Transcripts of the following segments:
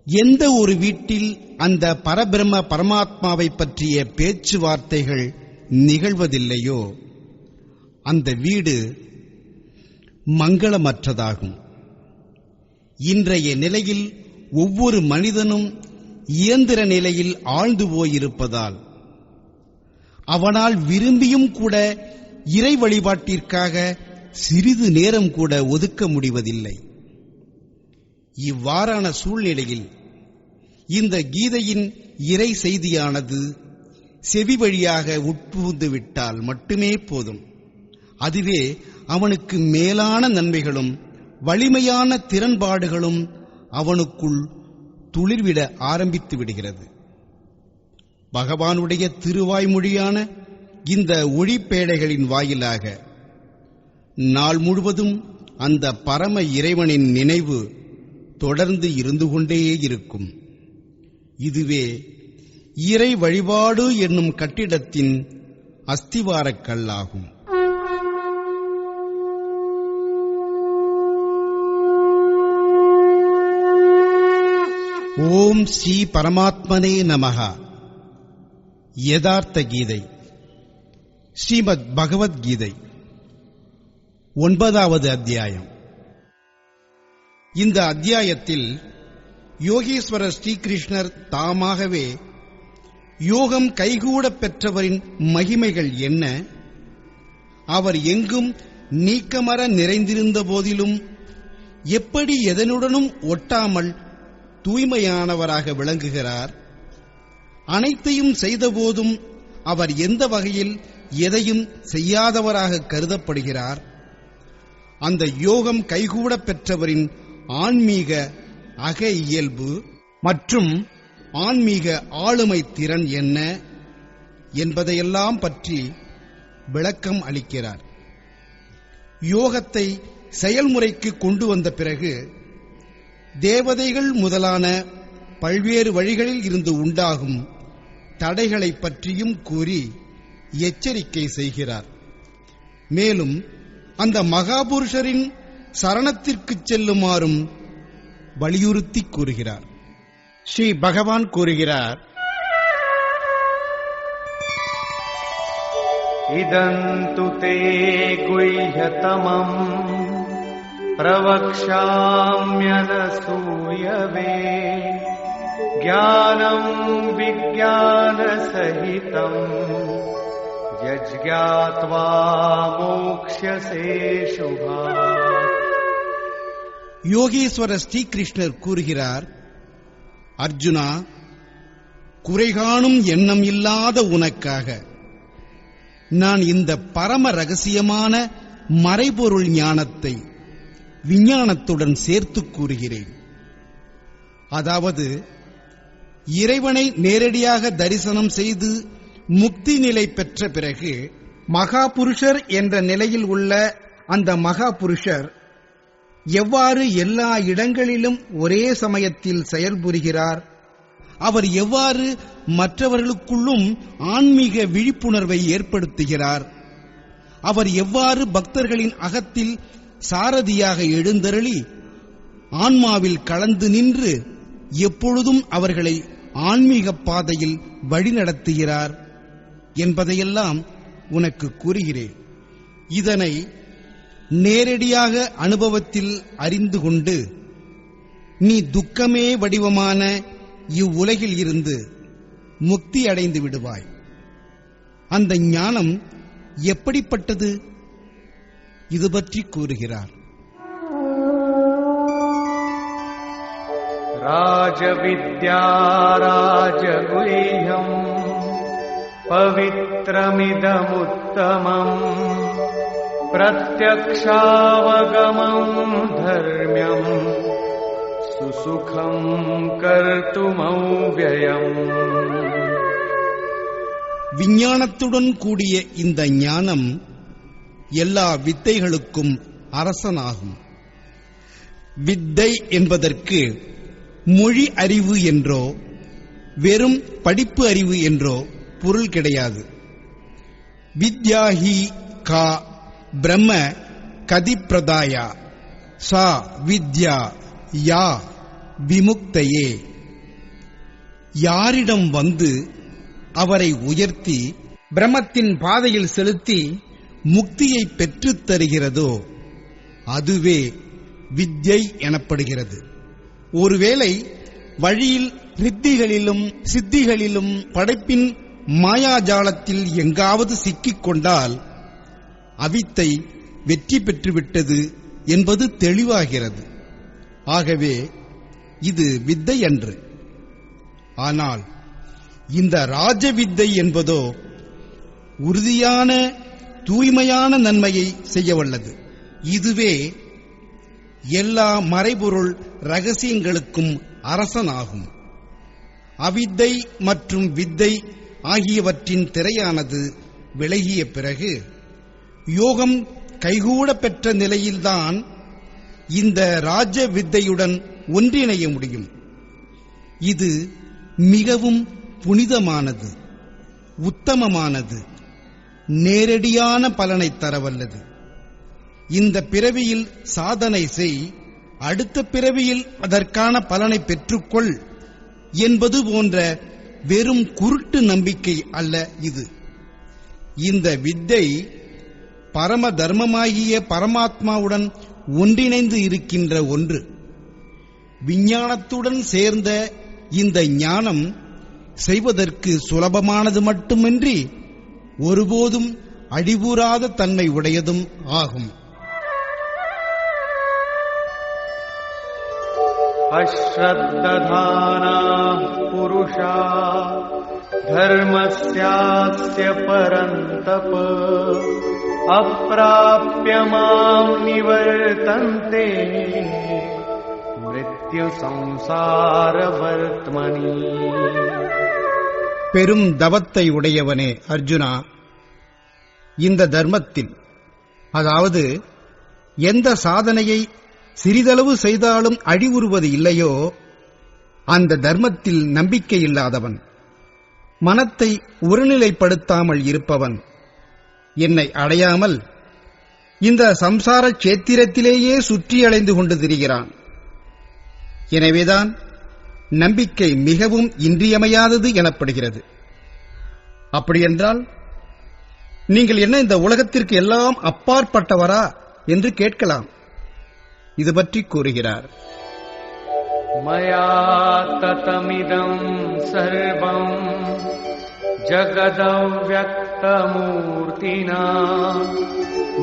எந்த ஒரு வீட்டில் அந்த பரபிரம்ம பரமாத்மாவை பற்றிய பேச்சுவார்த்தைகள் நிகழ்வதில்லையோ அந்த வீடு மங்களமற்றதாகும். இன்றைய நிலையில் ஒவ்வொரு மனிதனும் இயந்திர நிலையில் ஆழ்ந்து போயிருப்பதால் அவனால் விரும்பியும் கூட இறை வழிபாட்டிற்காக சிறிது நேரம் கூட ஒதுக்க முடிவதில்லை. இவ்வாறான சூழ்நிலையில் இந்த கீதையின் இறை செய்தியானது செவி வழியாக உட்புகுந்து விட்டால் மட்டுமே போதும். அதுவே அவனுக்கு மேலான நன்மைகளும் வலிமையான திறன்பாடுகளும் அவனுக்குள் துளிர்விட ஆரம்பித்து விடுகிறது. பகவானுடைய திருவாய்மொழியான இந்த ஒளிப்பேடைகளின் வாயிலாக நாள் முழுவதும் அந்த பரம இறைவனின் நினைவு தொடர்ந்து இருந்து கொண்டே இருக்கும். இதுவே இறை வழிபாடு என்னும் கட்டிடத்தின் அஸ்திவாரக் கல்லாகும். ஓம் ஸ்ரீ பரமாத்மனே நமஹ. யதார்த்த கீதை, ஸ்ரீமத் பகவத்கீதை, 9வது அத்தியாயம். இந்த அத்தியாயத்தில் யோகீஸ்வரர் ஸ்ரீகிருஷ்ணர் தாமாகவே யோகம் கைகூட பெற்றவரின் மகிமைகள் என்ன, அவர் எங்கும் நீக்கமற நிறைந்திருந்த போதிலும் எப்படி எதனுடனும் ஒட்டாமல் தூய்மையானவராக விளங்குகிறார், அனைத்தையும் செய்தபோதும் அவர் எந்த வகையில் எதையும் செய்யாதவராக கருதப்படுகிறார், அந்த யோகம் கைகூட பெற்றவரின் ஆன்மீக அக இயல்பு மற்றும் ஆன்மீக ஆளுமை திறன் என்ன என்பதையெல்லாம் பற்றி விளக்கம் அளிக்கிறார். யோகத்தை செயல்முறைக்கு கொண்டு வந்த பிறகு தேவதைகள் முதலான பல்வேறு வழிகளில் இருந்து உண்டாகும் தடைகளை பற்றியும் கூறி எச்சரிக்கை செய்கிறார். மேலும் அந்த மகாபுருஷரின் சரணத்திற்கு செல்லுமாறும் வலியுறுத்தி கூறுகிறார். ஸ்ரீ பகவான் கூறுகிறார், இதந்து தே குஹ்யதமம் பிரவக்ஷாம்யனசூயவே ஞானம் விஞ்ஞான சகிதம் யஜ்ஞாத்வா மோக்ஷ்யசே சுபாத். யோகீஸ்வரர் ஸ்ரீகிருஷ்ணர் கூறுகிறார், அர்ஜுனா, குறைகாணும் எண்ணம் இல்லாத உனக்காக நான் இந்த பரம ரகசியமான மறைபொருள் ஞானத்தை விஞ்ஞானத்துடன் சேர்த்து கூறுகிறேன். அதாவது இறைவனை நேரடியாக தரிசனம் செய்து முக்தி நிலை பெற்ற பிறகு மகாபுருஷர் என்ற நிலையில் உள்ள அந்த மகாபுருஷர் எவ்வாறு எல்லா இடங்களிலும் ஒரே சமயத்தில் செயல்புரிகிறார், அவர் எவ்வாறு மற்றவர்களுக்குள்ளும் ஆன்மீக விழிப்புணர்வை ஏற்படுத்துகிறார், அவர் எவ்வாறு பக்தர்களின் அகத்தில் சாரதியாக எழுந்தருளி ஆன்மாவில் கலந்து நின்று எப்பொழுதும் அவர்களை ஆன்மீக பாதையில் வழிநடத்துகிறார் என்பதையெல்லாம் உனக்கு கூறுகிறேன். இதனை நேரடியாக அனுபவத்தில் அறிந்து கொண்டு நீ துக்கமே வடிவமான இவ்வுலகில் இருந்து முக்தி அடைந்து விடுவாய். அந்த ஞானம் எப்படிப்பட்டது, இது பற்றி கூறுகிறார். ராஜவித்யா ராஜகுஹ்யம் பவித்ரமிதமுத்தமம் பிரத்யக்ஷாவகமம் தர்ம்யம் சுசுகம் கர்த்துமவ்யயம். விஞ்ஞானத்துடன் கூடிய இந்த ஞானம் எல்லா வித்தைகளுக்கும் அரசனாகும். வித்தை என்பதற்கு மொழி அறிவு என்றோ வெறும் படிப்பு அறிவு என்றோ பொருள் கிடையாது. வித்யாஹி கா பிரம்ம கதிப்பிரதாயா சா வித்யா யா விமுக்தயே யாரிடம் வந்து அவரை உயர்த்தி பிரம்மத்தின் பாதையில் செலுத்தி முக்தியை பெற்றுத் தருகிறதோ அதுவே வித்யை எனப்படுகிறது. ஒருவேளை வழியில் ரித்திகளிலும் சித்திகளிலும் படைப்பின் மாயாஜாலத்தில் எங்காவது சிக்கிக் கொண்டால் அவித்தை வெற்றி பெற்றுவிட்டது என்பது தெளிவாகிறது. ஆகவே இது வித்தை அன்று. ஆனால் இந்த ராஜவித்தை என்பதோ உறுதியான தூய்மையான நன்மையை செய்யவல்லது. இதுவே எல்லா மறைபொருள் ரகசியங்களுக்கும் அரசனாகும். அவித்தை மற்றும் வித்தை ஆகியவற்றின் திரையானது விலகிய பிறகு யோகம் கைகூட பெற்ற நிலையில்தான் இந்த ராஜ வித்தையுடன் ஒன்றிணைய முடியும். இது மிகவும் புனிதமானது, உத்தமமானது, நேரடியான பலனை தரவல்லது. இந்த பிறவியில் சாதனை செய், அடுத்த பிறவியில் அதற்கான பலனை பெற்றுக்கொள் என்பது போன்ற வெறும் குருட்டு நம்பிக்கை அல்ல இது. இந்த வித்தை பரம தர்மமாகிய பரமாத்மாவுடன் ஒன்றிணைந்து இருக்கின்ற ஒன்று. விஞ்ஞானத்துடன் சேர்ந்த இந்த ஞானம் செய்வதற்கு சுலபமானது மட்டுமின்றி ஒருபோதும் அடிபூராத தன்மை உடையதும் ஆகும். அஸ்ரத்ததானாः புருஷா தர்மஸ்யாஸ்ய பரந்தப அப்ராப்ய மாம் நிவர்த்தந்தே மிருத்யு சம்சாரவர்த்மனி. பெரும் தவத்தை உடையவனே அர்ஜுனா, இந்த தர்மத்தில், அதாவது எந்த சாதனையை சிறிதளவு செய்தாலும் அழிவுறுவது இல்லையோ அந்த தர்மத்தில் நம்பிக்கை இல்லாதவன், மனத்தை ஒருநிலைப்படுத்தாமல் இருப்பவன் என்னை அடையாமல் இந்த சம்சார சேத்திரத்திலேயே சுற்றி அலைந்து கொண்டு திரிகிறான். எனவேதான் நம்பிக்கை மிகவும் இன்றியமையாதது எனப்படுகிறது. அப்படியென்றால் நீங்கள் என்ன இந்த உலகத்திற்கு எல்லாம் அப்பாற்பட்டவரா என்று கேட்கலாம். இது பற்றி கூறுகிறார். மயா ததமிதம் சர்வம் ஜகதவ்யக்தமூர்த்தினா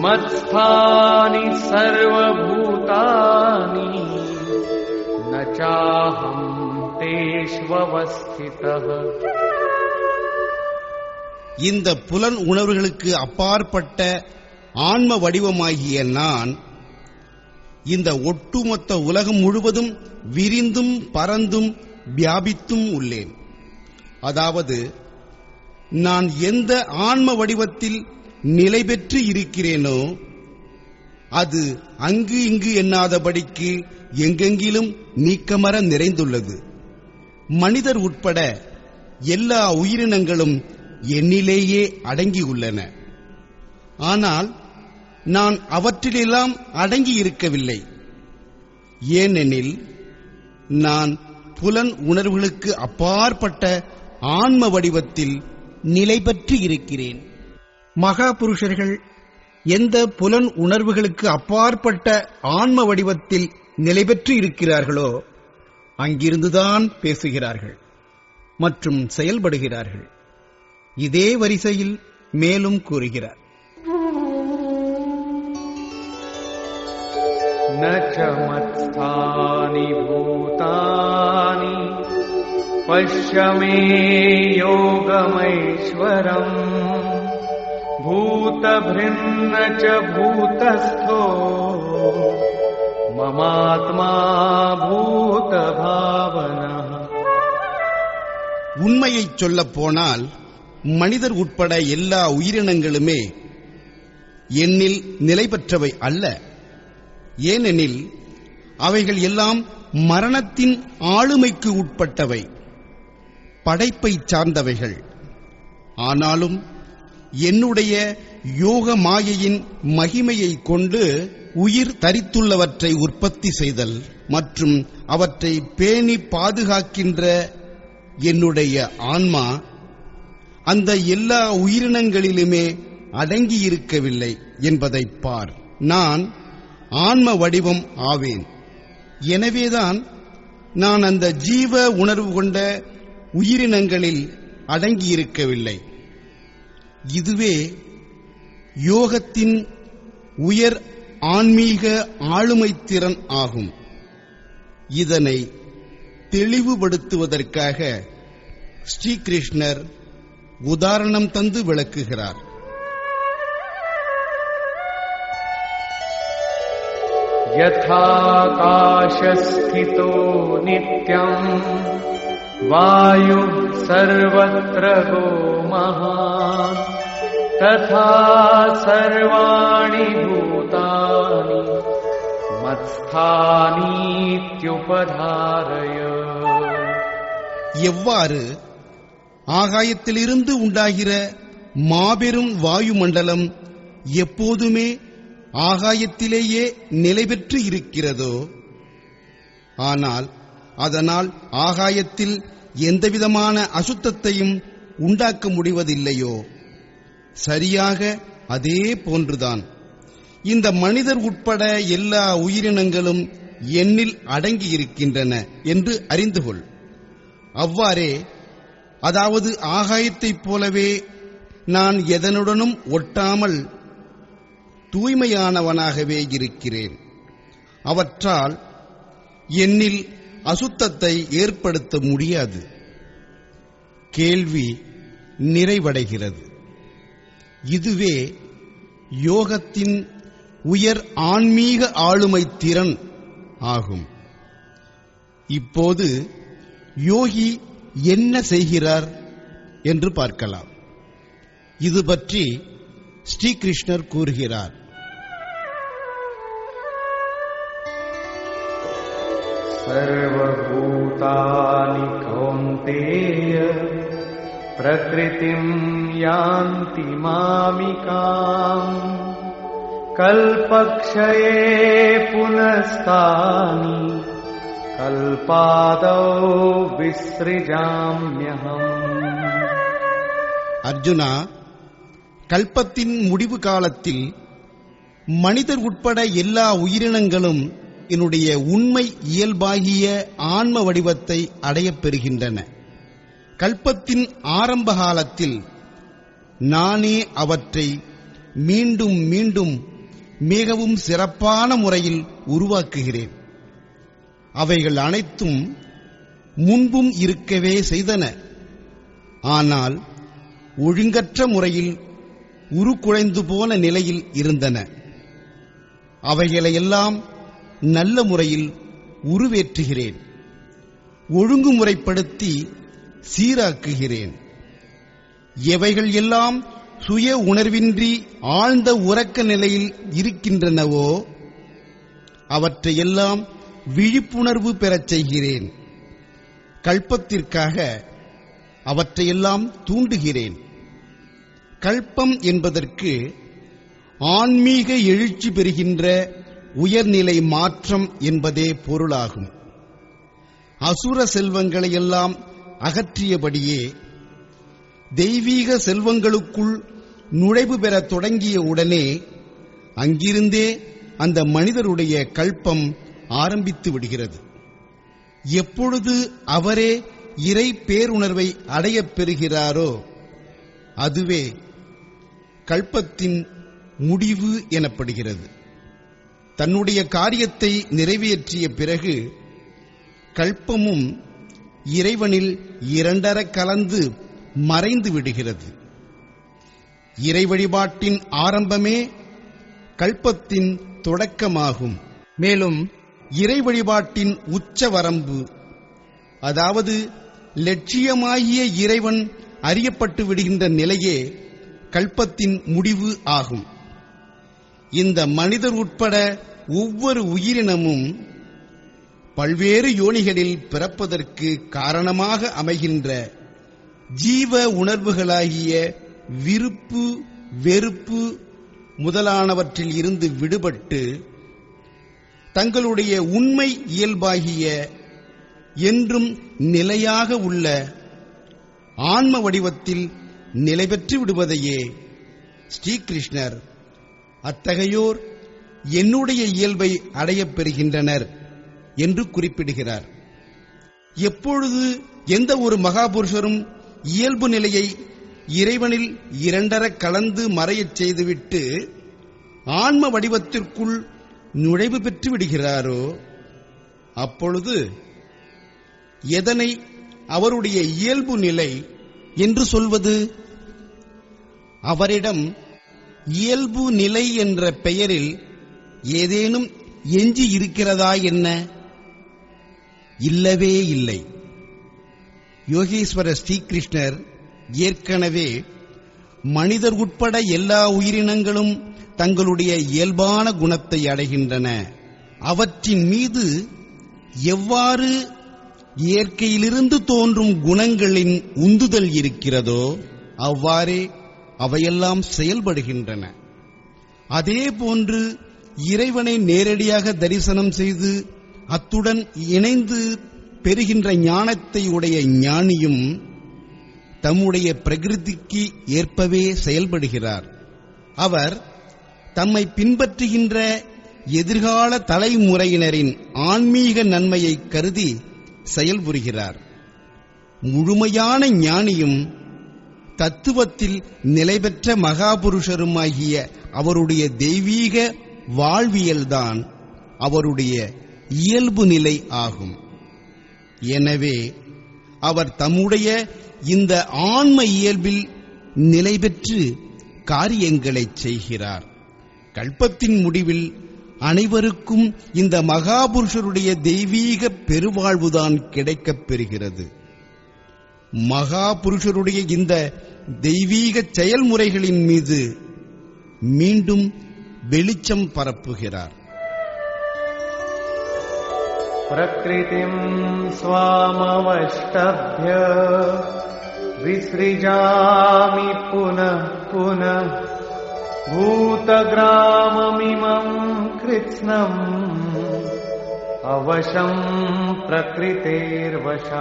மத்ஸ்தானி சர்வபூதானி நச்சாஹம் தேஷ்வவஸ்திதः. இந்த புலன் உணர்வுகளுக்கு அப்பாற்பட்ட ஆன்ம வடிவமாகிய நான் இந்த ஒட்டுமொத்த உலகம் முழுவதும் விரிந்தும் பரந்தும் வியாபித்தும் உள்ளேன். அதாவது நான் எந்த ஆன்ம வடிவத்தில் நிலை பெற்று இருக்கிறேனோ அது அங்கு இங்கு எண்ணாதபடிக்கு எங்கெங்கிலும் நீக்கமற நிறைந்துள்ளது. மனிதர் உட்பட எல்லா உயிரினங்களும் என்னிலேயே அடங்கியுள்ளன. ஆனால் நான் அவற்றிலெல்லாம் அடங்கி இருக்கவில்லை. ஏனெனில் நான் புலன் உணர்வுகளுக்கு அப்பாற்பட்ட ஆன்ம வடிவத்தில் நிலை பெற்று இருக்கிறேன். மகா புருஷர்கள் எந்த புலன் உணர்வுகளுக்கு அப்பாற்பட்ட ஆன்ம வடிவத்தில் நிலை பெற்று இருக்கிறார்களோ அங்கிருந்துதான் பேசுகிறார்கள் மற்றும் செயல்படுகிறார்கள். இதே வரிசையில் மேலும் கூறுகிறார். நச்ச மத்ஸ்தானி பூதானி பஷ்யமே யோகமைஸ்வரம் பூதபிருன்ன ச பூதஸ்தோ மமாத்மா பூதபாவனः. உண்மையைச் சொல்லப் போனால் மனிதர் உட்பட எல்லா உயிரினங்களுமே என்னில் நிலை பெற்றவை அல்ல. ஏனெனில் அவைகள் எல்லாம் மரணத்தின் ஆளுமைக்கு உட்பட்டவை, படைப்பை சார்ந்தவைகள். ஆனாலும் என்னுடைய யோக மாயையின் மகிமையை கொண்டு உயிர் தரித்துள்ளவற்றை உற்பத்தி செய்தல் மற்றும் அவற்றை பேணி பாதுகாக்கின்ற என்னுடைய ஆன்மா அந்த எல்லா உயிரினங்களிலுமே அடங்கியிருக்கவில்லை என்பதைப் பார். நான் ஆன்ம வடிவம் ஆவேன். எனவேதான் நான் அந்த ஜீவ உணர்வு கொண்ட உயிரினங்களில் அடங்கியிருக்கவில்லை. இதுவே யோகத்தின் உயர் ஆன்மீக ஆளுமைத்திறன் ஆகும். இதனை தெளிவுபடுத்துவதற்காக ஸ்ரீகிருஷ்ணர் உதாரணம் தந்து விளக்குகிறார். யதாகாசஸ்திதோ நித்யம் வாயு சர்வத்ர கோ மஹான் ததா சர்வாணி பூதானி மத்ஸ்தானீத்யுபதாரய. எவ்வாறு ஆகாயத்திலிருந்து உண்டாகிற மாபெரும் வாயுமண்டலம் எப்போதுமே ஆகாயத்திலேயே நிலை பெற்று இருக்கிறதோ, ஆனால் அதனால் ஆகாயத்தில் எந்தவிதமான அசுத்தத்தையும் உண்டாக்க முடிவதில்லையோ, சரியாக அதே போன்றுதான் இந்த மனிதர் உட்பட எல்லா உயிரினங்களும் என்னில் அடங்கியிருக்கின்றன என்று அறிந்து கொள். அவ்வாறே, அதாவது ஆகாயத்தைப் போலவே நான் எதனுடனும் ஒட்டாமல் தூய்மையானவனாகவே இருக்கிறேன். அவற்றால் என்னில் அசுத்தத்தை ஏற்படுத்த முடியாது. கேள்வி நிறைவடைகிறது. இதுவே யோகத்தின் உயர் ஆன்மீக ஆளுமை திறன் ஆகும். இப்போது யோகி என்ன செய்கிறார் என்று பார்க்கலாம். இது பற்றி ஸ்ரீகிருஷ்ணர் கூறுகிறார். சர்வபூதானி கௌந்தேய பிரகிருதிம் யாந்தி மாமிகாம் கல்பக்ஷயே புனஸ்தானி கல்பாதோ விஸ்ரிஜாம்யஹம். அர்ஜுனா, கல்பத்தின் முடிவு காலத்தில் மனிதர் உட்பட எல்லா உயிரினங்களும் என்னுடைய உண்மை இயல்பாகிய ஆன்ம வடிவத்தை அடையப் பெறுகின்றன. கல்பத்தின் ஆரம்ப காலத்தில் நானே அவற்றை மீண்டும் மீண்டும் மிகவும் சிறப்பான முறையில் உருவாக்குகிறேன். அவைகள் அனைத்தும் முன்பும் இருக்கவே செய்தன. ஆனால் ஒழுங்கற்ற முறையில் உருக்குலைந்து போன நிலையில் இருந்தன. அவைகளையெல்லாம் நல்ல முறையில் உருவேற்றுகிறேன், ஒழுங்குமுறைப்படுத்தி சீராக்குகிறேன். எவைகள் எல்லாம் சுய உணர்வின்றி ஆழ்ந்த உறக்க நிலையில் இருக்கின்றனவோ அவற்றையெல்லாம் விழிப்புணர்வு பெறச் செய்கிறேன். கல்பத்திற்காக அவற்றையெல்லாம் தூண்டுகிறேன். கல்பம் என்பதற்கு ஆன்மீக எழுச்சி பெறுகின்ற உயர்நிலை மாற்றம் என்பதே பொருளாகும். அசுர செல்வங்களையெல்லாம் அகற்றியபடியே தெய்வீக செல்வங்களுக்குள் நுழைவு பெற தொடங்கிய உடனே அங்கிருந்தே அந்த மனிதருடைய கல்பம் ஆரம்பித்து விடுகிறது. எப்பொழுது அவரே இறை பேருணர்வை அடையப் பெறுகிறாரோ அதுவே கல்பத்தின் முடிவு எனப்படுகிறது. தன்னுடைய காரியத்தை நிறைவேற்றிய பிறகு கல்பமும் இறைவனில் இரண்டர கலந்து மறைந்து விடுகிறது. இறை வழிபாட்டின் ஆரம்பமே கல்பத்தின் தொடக்கமாகும். மேலும் இறை வழிபாட்டின் உச்சவரம்பு, அதாவது லட்சியமாகிய இறைவன் அறியப்பட்டு விடுகின்ற நிலையே கல்பத்தின் முடிவு ஆகும். இந்த மனிதர் உட்பட ஒவ்வொரு உயிரினமும் பல்வேறு யோனிகளில் பிறப்பதற்கு காரணமாக அமைகின்ற ஜீவ உணர்வுகளாகிய விருப்பு, வெறுப்பு முதலானவற்றில் இருந்து விடுபட்டு தங்களுடைய உண்மை இயல்பாகிய என்றும் நிலையாக உள்ள ஆன்ம வடிவத்தில் நிலை பெற்று விடுவதையே ஸ்ரீகிருஷ்ணர் அத்தகையோர் என்னுடைய இயல்பை அடையப் பெறுகின்றனர் என்று குறிப்பிடுகிறார். எப்பொழுது எந்த ஒரு மகாபுருஷரும் இயல்பு நிலையை இறைவனில் இரண்டர கலந்து மறையச் செய்துவிட்டு ஆன்ம வடிவத்திற்குள் நுழைவு பெற்று விடுகிறாரோ, அப்பொழுது எதனை அவருடைய இயல்பு நிலை என்று சொல்வது? அவரிடம் இயல்பு நிலை என்ற பெயரில் ஏதேனும் எஞ்சி இருக்கிறதா என்ன? இல்லவே இல்லை. யோகீஸ்வர ஸ்ரீகிருஷ்ணர் ஏற்கனவே மனிதர் உட்பட எல்லா உயிரினங்களும் தங்களுடைய இயல்பான குணத்தை அடைகின்றன, அவற்றின் மீது எவ்வாறு இயற்கையிலிருந்து தோன்றும் குணங்களின் உந்துதல் இருக்கிறதோ அவ்வாறே அவையெல்லாம் செயல்படுகின்றன. அதேபோன்று இறைவனை நேரடியாக தரிசனம் செய்து அத்துடன் இணைந்து பெறுகின்ற ஞானத்தை உடைய ஞானியும் தம்முடைய பிரகிருதிக்கு ஏற்பவே செயல்படுகிறார். அவர் தம்மை பின்பற்றுகின்ற எதிர்கால தலைமுறையினரின் ஆன்மீக நன்மையை கருதி செயல்புரிகிறார். முழுமையான ஞானியும் தத்துவத்தில் நிலை பெற்ற மகாபுருஷருமாகிய அவருடைய தெய்வீக வாழ்வியல்தான் அவருடைய இயல்பு நிலை ஆகும். எனவே அவர் தம்முடைய இந்த ஆன்ம இயல்பில் நிலை பெற்று காரியங்களை செய்கிறார். கல்பத்தின் முடிவில் அனைவருக்கும் இந்த மகாபுருஷருடைய தெய்வீக பெருவாழ்வுதான் கிடைக்கப் பெறுகிறது. மகாபுருஷருடைய இந்த தெய்வீக செயல்முறைகளின் மீது மீண்டும் வெளிச்சம் பரப்புகிறார். பிரகிருதிம் ஸ்வாமவஷ்டப்ய விஸ்ரிஜாமி புனః புனः பூதகிராமமிமம் கிருத்ஸ்னம் அவசம் பிரகிருதேர்வசாத்.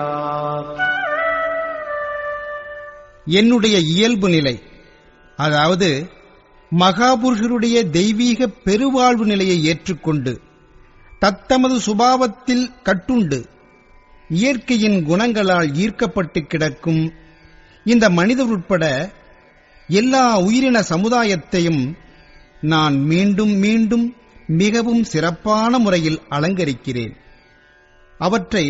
என்னுடைய இயல்பு நிலை, அதாவது மகாபுருஷருடைய தெய்வீக பெருவாழ்வு நிலையை ஏற்றுக்கொண்டு தத்தமது சுபாவத்தில் கட்டுண்டு இயற்கையின் குணங்களால் ஈர்க்கப்பட்டு கிடக்கும் இந்த மனிதர் உட்பட எல்லா உயிரின சமுதாயத்தையும் நான் மீண்டும் மீண்டும் மிகவும் சிறப்பான முறையில் அலங்கரிக்கிறேன். அவற்றை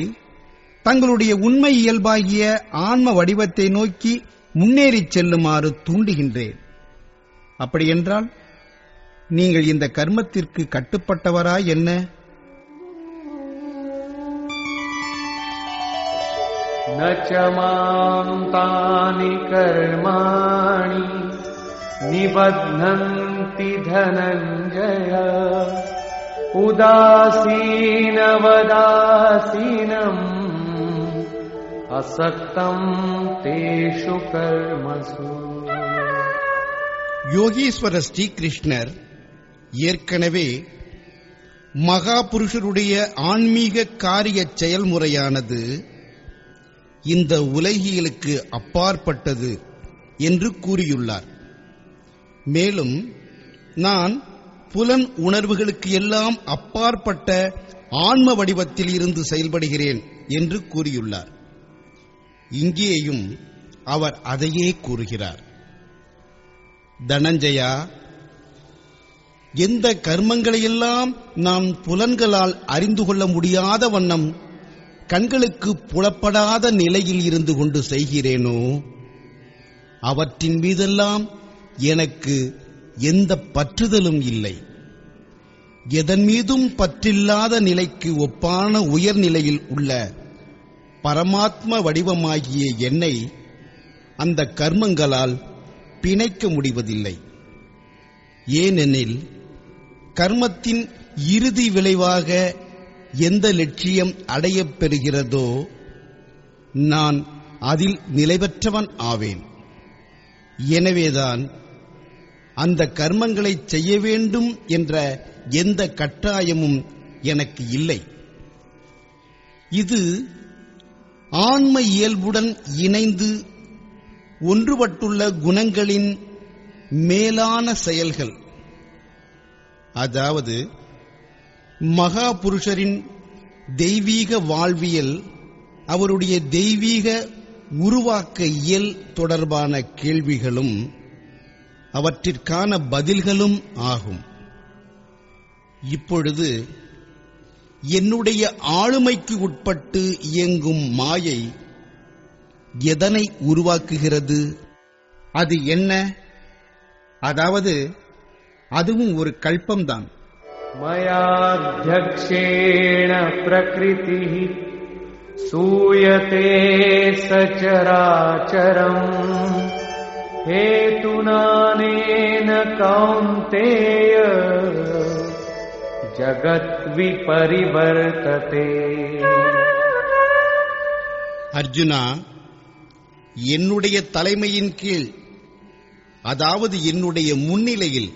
தங்களுடைய உண்மை இயல்பாகிய ஆன்ம வடிவத்தை நோக்கி முன்னேறிச் செல்லுமாறு தூண்டுகின்றேன். அப்படியென்றால் நீங்கள் இந்த கர்மத்திற்கு கட்டுப்பட்டவரா என்ன? நச்சமாம் தானி கர்மாணி நிபத்னந்தி தனஞ்சய உதாசீனவதாசீனம் அசக்தம் தேஷு கர்மசு. யோகீஸ்வர ஸ்ரீகிருஷ்ணர் ஏற்கனவே மகாபுருஷருடைய ஆன்மீக காரிய செயல்முறையானது இந்த உலகியலுக்கு அப்பாற்பட்டது என்று கூறியுள்ளார். மேலும் நான் புலன் உணர்வுகளுக்கு எல்லாம் அப்பாற்பட்ட ஆன்ம வடிவத்தில் இருந்து செயல்படுகிறேன் என்று கூறியுள்ளார். இங்கேயும் அவர் அதையே கூறுகிறார். தனஞ்சயா, எந்த கர்மங்களையெல்லாம் நாம் புலன்களால் அறிந்து கொள்ள முடியாத வண்ணம் கண்களுக்கு புலப்படாத நிலையில் இருந்து கொண்டு செய்கிறேனோ அவற்றின் மீதெல்லாம் எனக்கு எந்த பற்றுதலும் இல்லை. எதன் மீதும் பற்றில்லாத நிலைக்கு ஒப்பான உயர்நிலையில் உள்ள பரமாத்ம வடிவமாகிய என்னை அந்த கர்மங்களால் பிணைக்க முடிவதில்லை. ஏனெனில் கர்மத்தின் இறுதி விளைவாக எந்த லட்சியம் அடையப் பெறுகிறதோ நான் அதில் நிலைபெற்றவன் ஆவேன். எனவேதான் அந்த கர்மங்களை செய்ய வேண்டும் என்ற எந்த கட்டாயமும் எனக்கு இல்லை. இது ஆன்ம இயல்புடன் இணைந்து ஒன்றுபட்டுள்ள குணங்களின் மேலான செயல்கள். அதாவது மகா புருஷரின் தெய்வீக வாழ்வியல், அவருடைய தெய்வீக உருவாக்க இயல் தொடர்பான கேள்விகளும் அவற்றிற்கான பதில்களும் ஆகும். இப்பொழுது என்னுடைய ஆளுமைக்கு உட்பட்டு இயங்கும் மாயை எதனை உருவாக்குகிறது? அது என்ன? அதாவது அதுவும் ஒரு கல்பம்தான். மயாத்யக்ஷேண பிரகிருதிஹ சூயதே சசராசரம் ஹேதுனானேன கௌந்தேய ஜகத் விபரிவர்த்ததே. அர்ஜுனா, என்னுடைய தலைமையின் கீழ், அதாவது என்னுடைய முன்னிலையில்,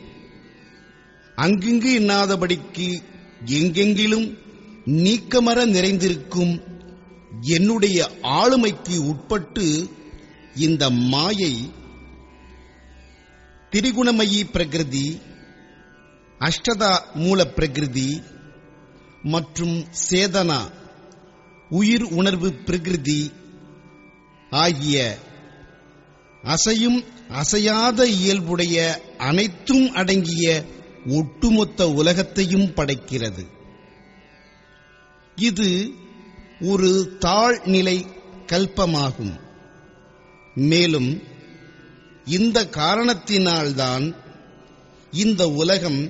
அங்கிங்கு எண்ணாதபடிக்கு எங்கெங்கிலும் நீக்கமற நிறைந்திருக்கும் என்னுடைய ஆளுமைக்கு உட்பட்டு இந்த மாயை திரிகுணமயி பிரகிருதி, அஷ்டதா மூல பிரகிருதி மற்றும் சேதனா உயிர் உணர்வு பிரகிருதி ஆகிய அசையும் அசையாத இயல்புடைய அனைத்தும் அடங்கிய ஒட்டுமொத்த உலகத்தையும் படைக்கிறது. இது ஒரு தாழ்நிலை கல்பமாகும். மேலும் இந்த காரணத்தினால்தான் இந்த உலகம்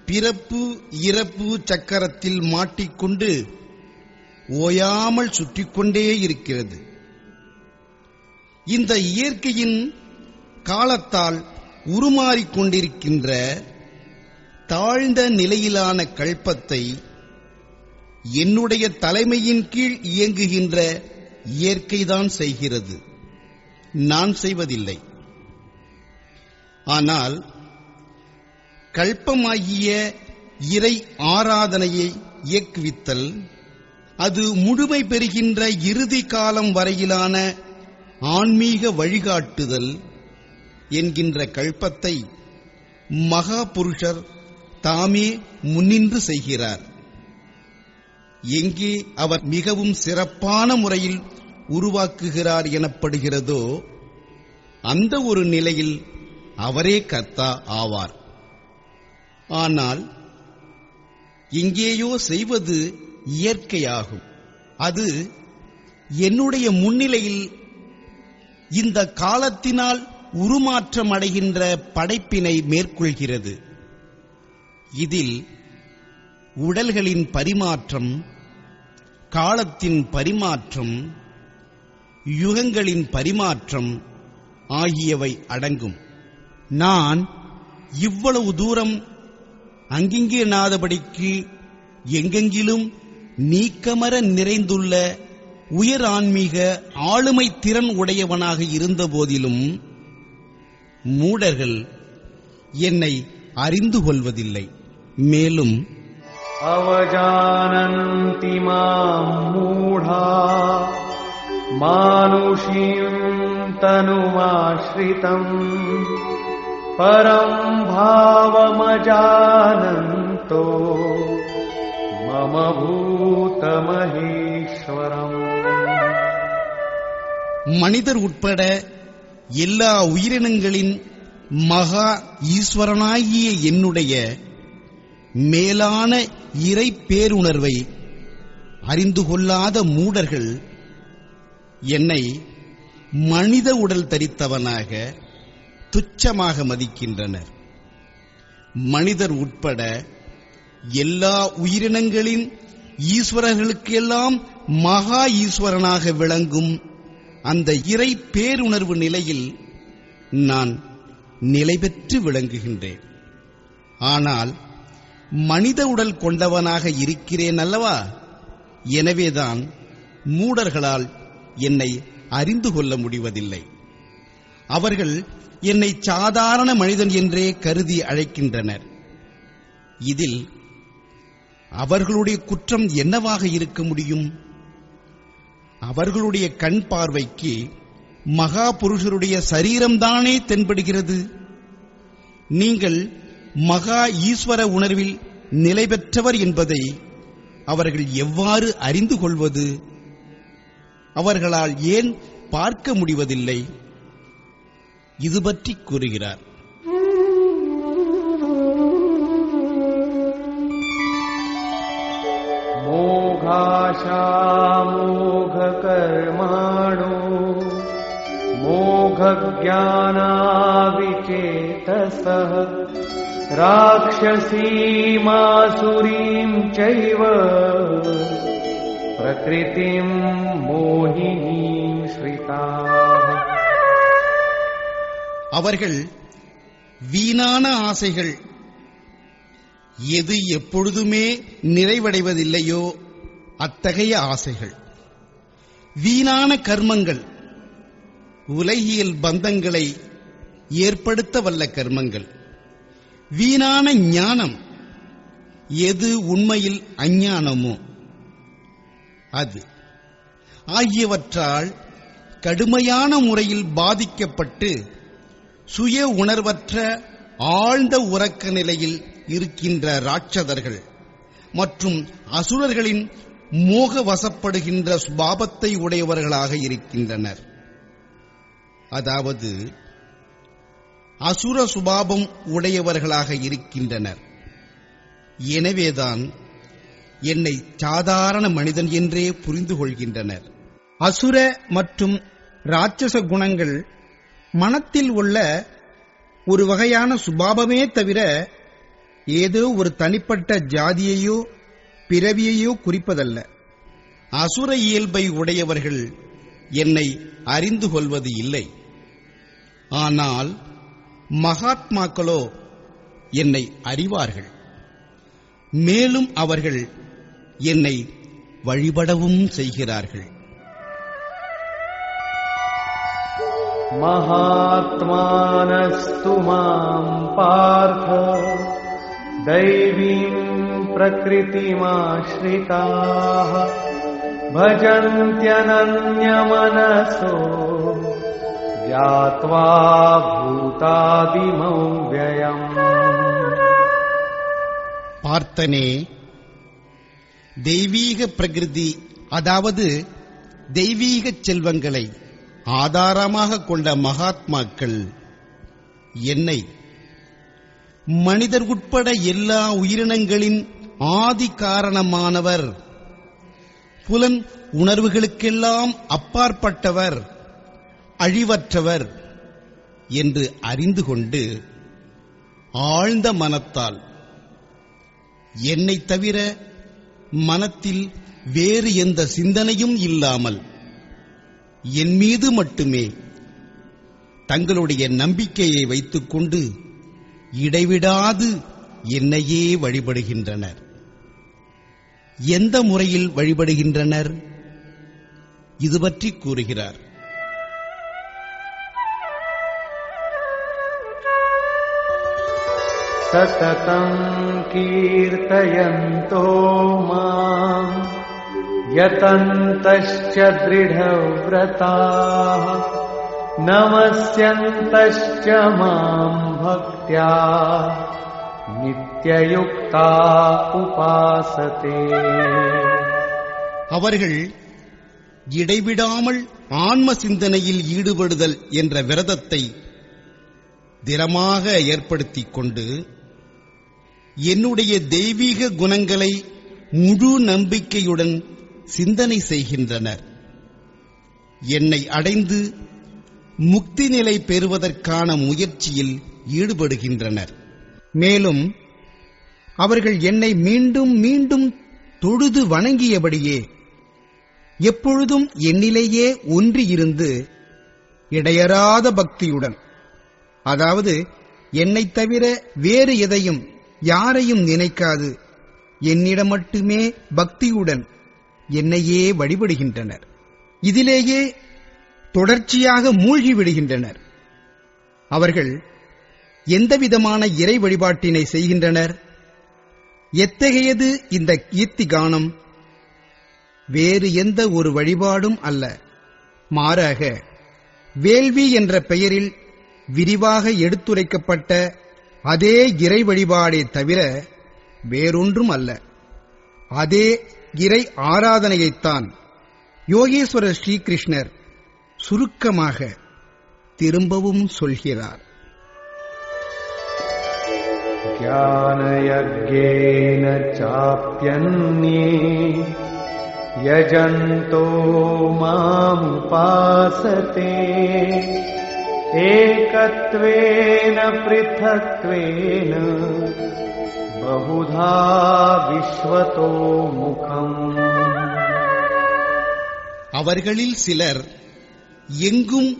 பிறப்பு இறப்பு சக்கரத்தில் மாட்டிக்கொண்டு ஓயாமல் சுற்றிக்கொண்டே இருக்கிறது. இந்த இயற்கையின் காலத்தால் உருமாறிக்கொண்டிருக்கின்ற தாழ்ந்த நிலையிலான கல்பத்தை என்னுடைய தலைமையின் கீழ் இயங்குகின்ற இயற்கைதான் செய்கிறது, நான் செய்வதில்லை. ஆனால் கல்பமாகிய இறை ஆராதனையை இயக்குவித்தல், அது முழுமை பெறுகின்ற இறுதி காலம் வரையிலான ஆன்மீக வழிகாட்டுதல் என்கின்ற கல்பத்தை மகா புருஷர் தாமே முன்னின்று செய்கிறார். எங்கே அவர் மிகவும் சிறப்பான முறையில் உருவாக்குகிறார் எனப்படுகிறதோ அந்த ஒரு நிலையில் அவரே கர்த்தா ஆவார். ஆனால் எங்கேயோ செய்வது இயற்கையாகும். அது என்னுடைய முன்னிலையில் இந்த காலத்தினால் உருமாற்றம் அடைகின்ற படைப்பினை மேற்கொள்கிறது. இதில் உடல்களின் பரிமாற்றம், காலத்தின் பரிமாற்றம், யுகங்களின் பரிமாற்றம் ஆகியவை அடங்கும். நான் இவ்வளவு தூரம் அங்கிங்கே எண்ணாதபடிக்கு எங்கெங்கிலும் நீக்கமர நிறைந்துள்ள உயர் ஆன்மீக ஆளுமை திறன் உடையவனாக இருந்த போதிலும் மூடர்கள் என்னை அறிந்து கொள்வதில்லை. மேலும் அவஜானந்தி மாம் மூடா மானுஷீம் தனுமாஶ்ரிதம் பரம் பாவமஜானந்தோ மம பூதமஹேஸ்வரம். மனிதர் உட்பட எல்லா உயிரினங்களின் மகா ஈஸ்வரனாகிய என்னுடைய மேலான இறை பேருணர்வை அறிந்து கொள்ளாத மூடர்கள் என்னை மனித உடல் தரித்தவனாக துச்சமாக மதிக்கின்றனர். மனிதர் உட்பட எல்லா உயிரினங்களின் ஈஸ்வரர்களுக்கெல்லாம் மகா ஈஸ்வரனாக விளங்கும் அந்த இறை பேருணர்வு நிலையில் நான் நிலை பெற்று விளங்குகின்றேன். ஆனால் மனித உடல் கொண்டவனாக இருக்கிறேன் அல்லவா? எனவேதான் மூடர்களால் என்னை அறிந்து கொள்ள முடிவதில்லை. அவர்கள் என்னை சாதாரண மனிதன் என்றே கருதி அழைக்கின்றனர். இதில் அவர்களுடைய குற்றம் என்னவாக இருக்க முடியும்? அவர்களுடைய கண் பார்வைக்கு மகா புருஷருடைய சரீரம்தானே தென்படுகிறது. நீங்கள் மகா ஈஸ்வர உணர்வில் நிலை பெற்றவர் என்பதை அவர்கள் எவ்வாறு அறிந்து கொள்வது? அவர்களால் ஏன் பார்க்க முடிவதில்லை? இது பற்றி கூறுகிறார். மோகாஷாமோக கர்மாணோ மோகஜ்ஞானாவிசேதசः ராக்ஷசீமாசுரீம் சைவ பிரகிருதிம் மோகினீம் ஸ்ரிதாः. அவர்கள் வீணான ஆசைகள் எது எப்பொழுதுமே நிறைவடைவதில்லையோ அத்தகைய ஆசைகள், வீணான கர்மங்கள், உலகியல் பந்தங்களை ஏற்படுத்த வல்ல கர்மங்கள், வீணான ஞானம் எது உண்மையில் அஞ்ஞானமோ அது ஆகியவற்றால் கடுமையான முறையில் பாதிக்கப்பட்டு சுய உணர்வற்ற ஆழ்ந்த உறக்க நிலையில் இருக்கின்ற ராட்சதர்கள் மற்றும் அசுரர்களின் மோக வசப்படுகின்ற சுபாவத்தை உடையவர்களாக இருக்கின்றனர். அதாவது அசுர சுபாவம் உடையவர்களாக இருக்கின்றனர். எனவேதான் என்னை சாதாரண மனிதன் என்றே புரிந்து கொள்கின்றனர். அசுர மற்றும் ராட்சச குணங்கள் மனத்தில் உள்ள ஒரு வகையான சுபாவமே தவிர ஏதோ ஒரு தனிப்பட்ட ஜாதியையோ பிறவியையோ குறிப்பதல்ல. அசுர இயல்பை உடையவர்கள் என்னை அறிந்து கொள்வது இல்லை. ஆனால் மகாத்மாக்களோ என்னை அறிவார்கள். மேலும் அவர்கள் என்னை வழிபடவும் செய்கிறார்கள். महात्मानस्तु मां पार्थ दैवीं प्रकृतिमाश्रिताः भजन्त्यनन्यमनसो ज्ञात्वा भूतादिमं व्ययम्. பார்த்தனே, தெய்வீக பிரகிருதி அதாவது தெய்வீக செல்வங்களை ஆதாரமாக கொண்ட மகாத்மாக்கள் என்னை மனிதர் உட்பட எல்லா உயிரினங்களின் ஆதி காரணமானவர், புலன் உணர்வுகளுக்கெல்லாம் அப்பாற்பட்டவர், அழிவற்றவர் என்று அறிந்து கொண்டு ஆழ்ந்த மனத்தால் என்னைத் தவிர மனத்தில் வேறு எந்த சிந்தனையும் இல்லாமல் என் மீது மட்டுமே தங்களுடைய நம்பிக்கையை வைத்துக்கொண்டு இடைவிடாது என்னையே வழிபடுகின்றனர். எந்த முறையில் வழிபடுகின்றனர்? இது பற்றி கூறுகிறார். சததம் கீர்த்தயந்தோ மாம் யதந்தஸ்ச த்ரிடவ்ரதாः நமஸ்யந்தஸ்ச மாம் பக்த்யா நித்யயுக்தா உபாசதே. அவர்கள் இடைவிடாமல் ஆன்ம சிந்தனையில் ஈடுபடுதல் என்ற விரதத்தை திடமாக ஏற்படுத்திக் கொண்டு என்னுடைய தெய்வீக குணங்களை முழு நம்பிக்கையுடன் சிந்தனை செய்கின்றனர். என்னை அடைந்து முக்தி நிலை பெறுவதற்கான முயற்சியில் ஈடுபடுகின்றனர். மேலும் அவர்கள் என்னை மீண்டும் மீண்டும் தொழுது வணங்கியபடியே எப்பொழுதும் என்னிலேயே ஒன்றியிருந்து இடையறாத பக்தியுடன், அதாவது என்னைத் தவிர வேறு எதையும் யாரையும் நினைக்காது என்னிடம் மட்டுமே பக்தியுடன் என்னையே வழிபடுகின்றனர். இதிலேயே தொடர்ச்சியாக மூழ்கிவிடுகின்றனர். அவர்கள் எந்தவிதமான இறை வழிபாட்டினை செய்கின்றனர்? எத்தகையது இந்த கீர்த்தி கானம்? வேறு எந்த ஒரு வழிபாடும் அல்ல, மாறாக வேள்வி என்ற பெயரில் விரிவாக எடுத்துரைக்கப்பட்ட அதே இறை வழிபாடே தவிர வேறொன்றும் அல்ல. அதே இறை ஆராதனையைத்தான் யோகேஸ்வரர் ஸ்ரீகிருஷ்ணர் சுருக்கமாக திரும்பவும் சொல்கிறார். ஞானயஜ்ஞேன சாப்யன்யே யஜந்தோ மாமுபாசதே ஏகத்வேன ப்ருதக்த்வேன பஹுதா விஸ்வதோ முகம். அவர்களில் சிலர் எங்கும்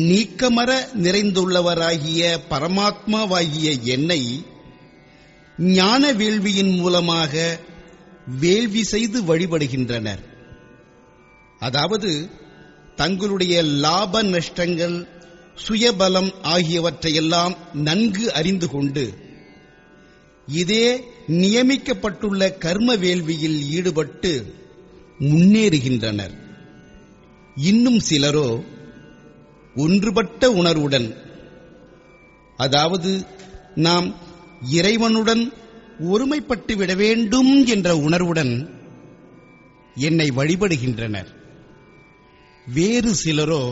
நீக்கமற நிறைந்துள்ளவராகிய பரமாத்மாவாகிய என்னை ஞான வேள்வியின் மூலமாக வேள்வி செய்து வழிபடுகின்றனர். அதாவது தங்களுடைய லாப நஷ்டங்கள், சுயபலம் ஆகியவற்றையெல்லாம் நன்கு அறிந்து கொண்டு இதே நியமிக்கப்பட்டுள்ள கர்ம வேள்வியில் ஈடுபட்டு முன்னேறுகின்றனர். இன்னும் சிலரோ ஒன்றுபட்ட உணர்வுடன், அதாவது நாம் இறைவனுடன் ஒருமைப்பட்டு விட வேண்டும் என்ற உணர்வுடன் என்னை வழிபடுகின்றனர். வேறு சிலரோ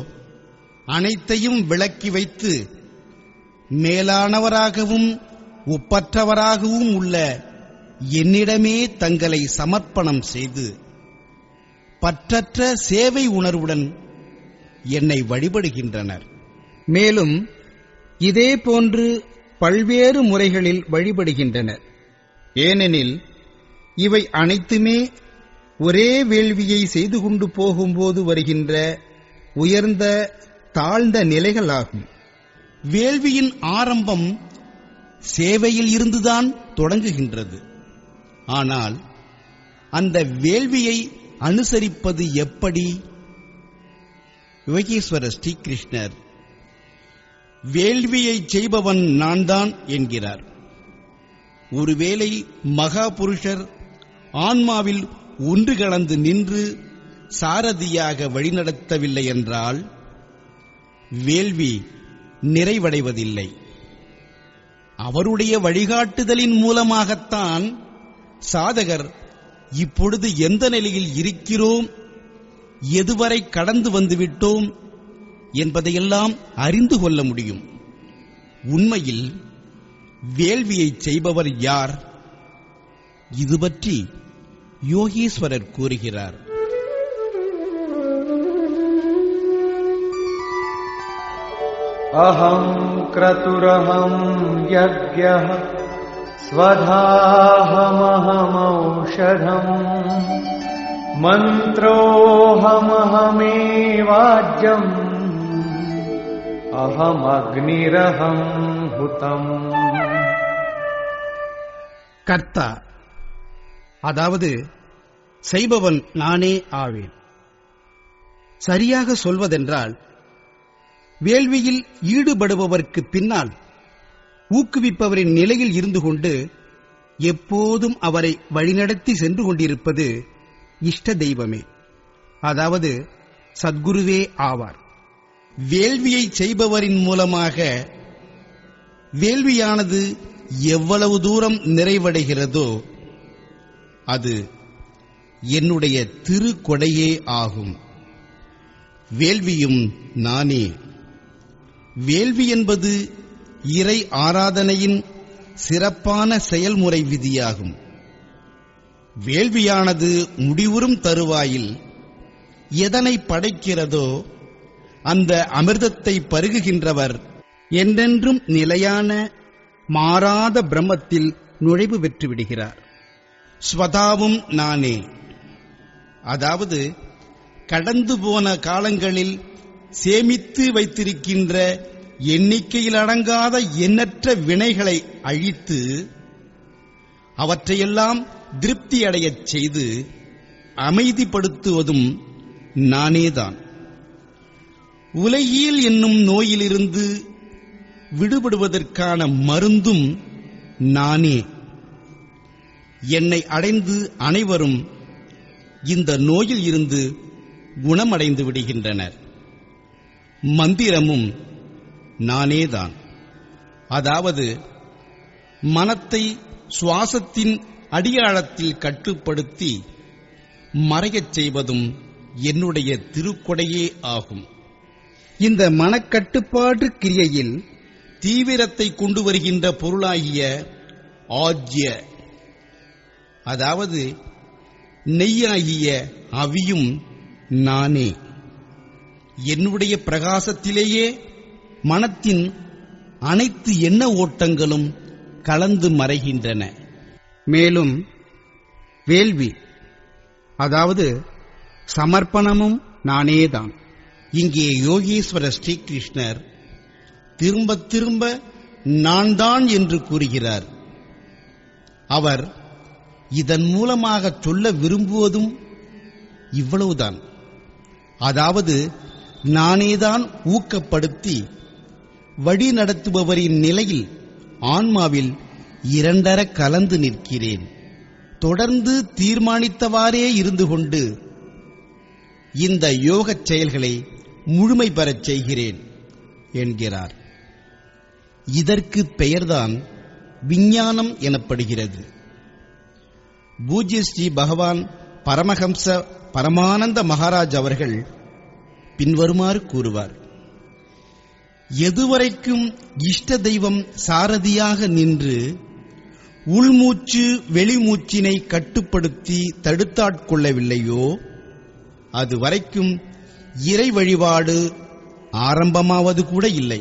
அனைத்தையும் விலக்கி வைத்து மேலானவராகவும் ஒப்பற்றவராகவும் உள்ள என்னிடமே தங்களை சமர்ப்பணம் செய்து பற்றற்ற சேவை உணர்வுடன் என்னை வழிபடுகின்றனர். மேலும் இதே போன்று பல்வேறு முறைகளில் வழிபடுகின்றனர். ஏனெனில் இவை அனைத்துமே ஒரே வேள்வியை செய்து கொண்டு போகும்போது வருகின்ற உயர்ந்த தாழ்ந்த நிலைகளாகும். வேள்வியின் ஆரம்பம் சேவையில் இருந்துதான் தொடங்குகின்றது. ஆனால் அந்த வேள்வியை அனுசரிப்பது எப்படி? யோகேஸ்வரர் ஸ்ரீகிருஷ்ணர் வேள்வியை செய்பவன் நான் தான் என்கிறார். ஒருவேளை மகா புருஷர் ஆன்மாவில் ஒன்று கலந்து நின்று சாரதியாக வழிநடத்தவில்லை என்றால் வேள்வி நிறைவடைவதில்லை. அவருடைய வழிகாட்டுதலின் மூலமாகத்தான் சாதகர் இப்பொழுது எந்த நிலையில் இருக்கிறோம், எதுவரை கடந்து வந்துவிட்டோம் என்பதையெல்லாம் அறிந்து கொள்ள முடியும். உண்மையில் வேள்வியை செய்பவர் யார்? இது பற்றி யோகீஸ்வரர் கூறுகிறார். அஹம் க்ரதுரஹம் யக்ஞः ஸ்வதாஹமஹமௌஷதம் மந்த்ரோஹமஹமேவாஜ்யம் அஹம் அக்னிரஹம் ஹுதம். கர்த்தா, அதாவது செய்பவன் நானே ஆவேன். சரியாக சொல்வதென்றால் வேள்வியில் ஈடுபடுபவருக்கு பின்னால் ஊக்குவிப்பவரின் நிலையில் இருந்து கொண்டு எப்போதும் அவரை வழிநடத்தி சென்று கொண்டிருப்பது இஷ்ட தெய்வமே, அதாவது சத்குருவே ஆவார். வேள்வியை செய்பவரின் மூலமாக வேள்வியானது எவ்வளவு தூரம் நிறைவடைகிறதோ அது என்னுடைய திருக்கொடையே ஆகும். வேள்வியும் நானே. வேள்வி என்பது இறை ஆராதனையின் சிறப்பான செயல்முறை விதியாகும். வேள்வியானது முடிவுறும் தருவாயில் எதனை படைக்கிறதோ அந்த அமிர்தத்தை பருகுகின்றவர் என்றென்றும் நிலையான மாறாத பிரம்மத்தில் நுழைவு பெற்று விடுகிறார். ஸ்வதாவும் நானே, அதாவது கடந்து போன காலங்களில் சேமித்து வைத்திருக்கின்ற எண்ணிக்கையில் அடங்காத எண்ணற்ற வினைகளை அழித்து அவற்றையெல்லாம் திருப்தி அடையச் செய்து அமைதிப்படுத்துவதும் நானேதான். உலகியல் என்னும் நோயிலிருந்து விடுபடுவதற்கான மருந்தும் நானே. என்னை அடைந்து அனைவரும் இந்த நோயில் இருந்து குணமடைந்து விடுகின்றனர். மந்திரமும் நானேதான். அதாவது மனத்தை சுவாசத்தின் அடியாழத்தில் கட்டுப்படுத்தி மறையச் செய்வதும் என்னுடைய திருக்கொடையே ஆகும். இந்த மனக்கட்டுப்பாட்டு கிரியையில் தீவிரத்தை கொண்டு வருகின்ற பொருளாகிய ஆஜ்ய, அதாவது நெய்யாகிய அவியும் நானே. என்னுடைய பிரகாசத்திலேயே மனத்தின் அனைத்து எண்ண ஓட்டங்களும் கலந்து மறைகின்றன. மேலும் வேள்வி, அதாவது சமர்ப்பணமும் நானேதான். இங்கே யோகீஸ்வர ஸ்ரீகிருஷ்ணர் திரும்ப திரும்ப நான் தான் என்று கூறுகிறார். அவர் இதன் மூலமாக சொல்ல விரும்புவதும் இவ்வளவுதான். அதாவது நானேதான் ஊக்கப்படுத்தி வழி நடத்துபவரின் நிலையில் ஆன்மாவில் இரண்டர கலந்து நிற்கிறேன். தொடர்ந்து தீர்மானித்தவாறே இருந்து கொண்டு இந்த யோகச் செயல்களை முழுமை பெறச் செய்கிறேன் என்கிறார். இதற்கு பெயர்தான் விஞ்ஞானம் எனப்படுகிறது. பூஜ்ய ஸ்ரீ பகவான் பரமஹம்ச பரமானந்த மகாராஜ் அவர்கள் பின்வருமாறு கூறுவார்: எதுவரைக்கும் இஷ்ட தெய்வம் சாரதியாக நின்று உள்மூச்சு வெளிமூச்சினை கட்டுப்படுத்தி தடுத்தாட்கொள்ளவில்லையோ அதுவரைக்கும் இறை வழிபாடு ஆரம்பமாவது கூட இல்லை.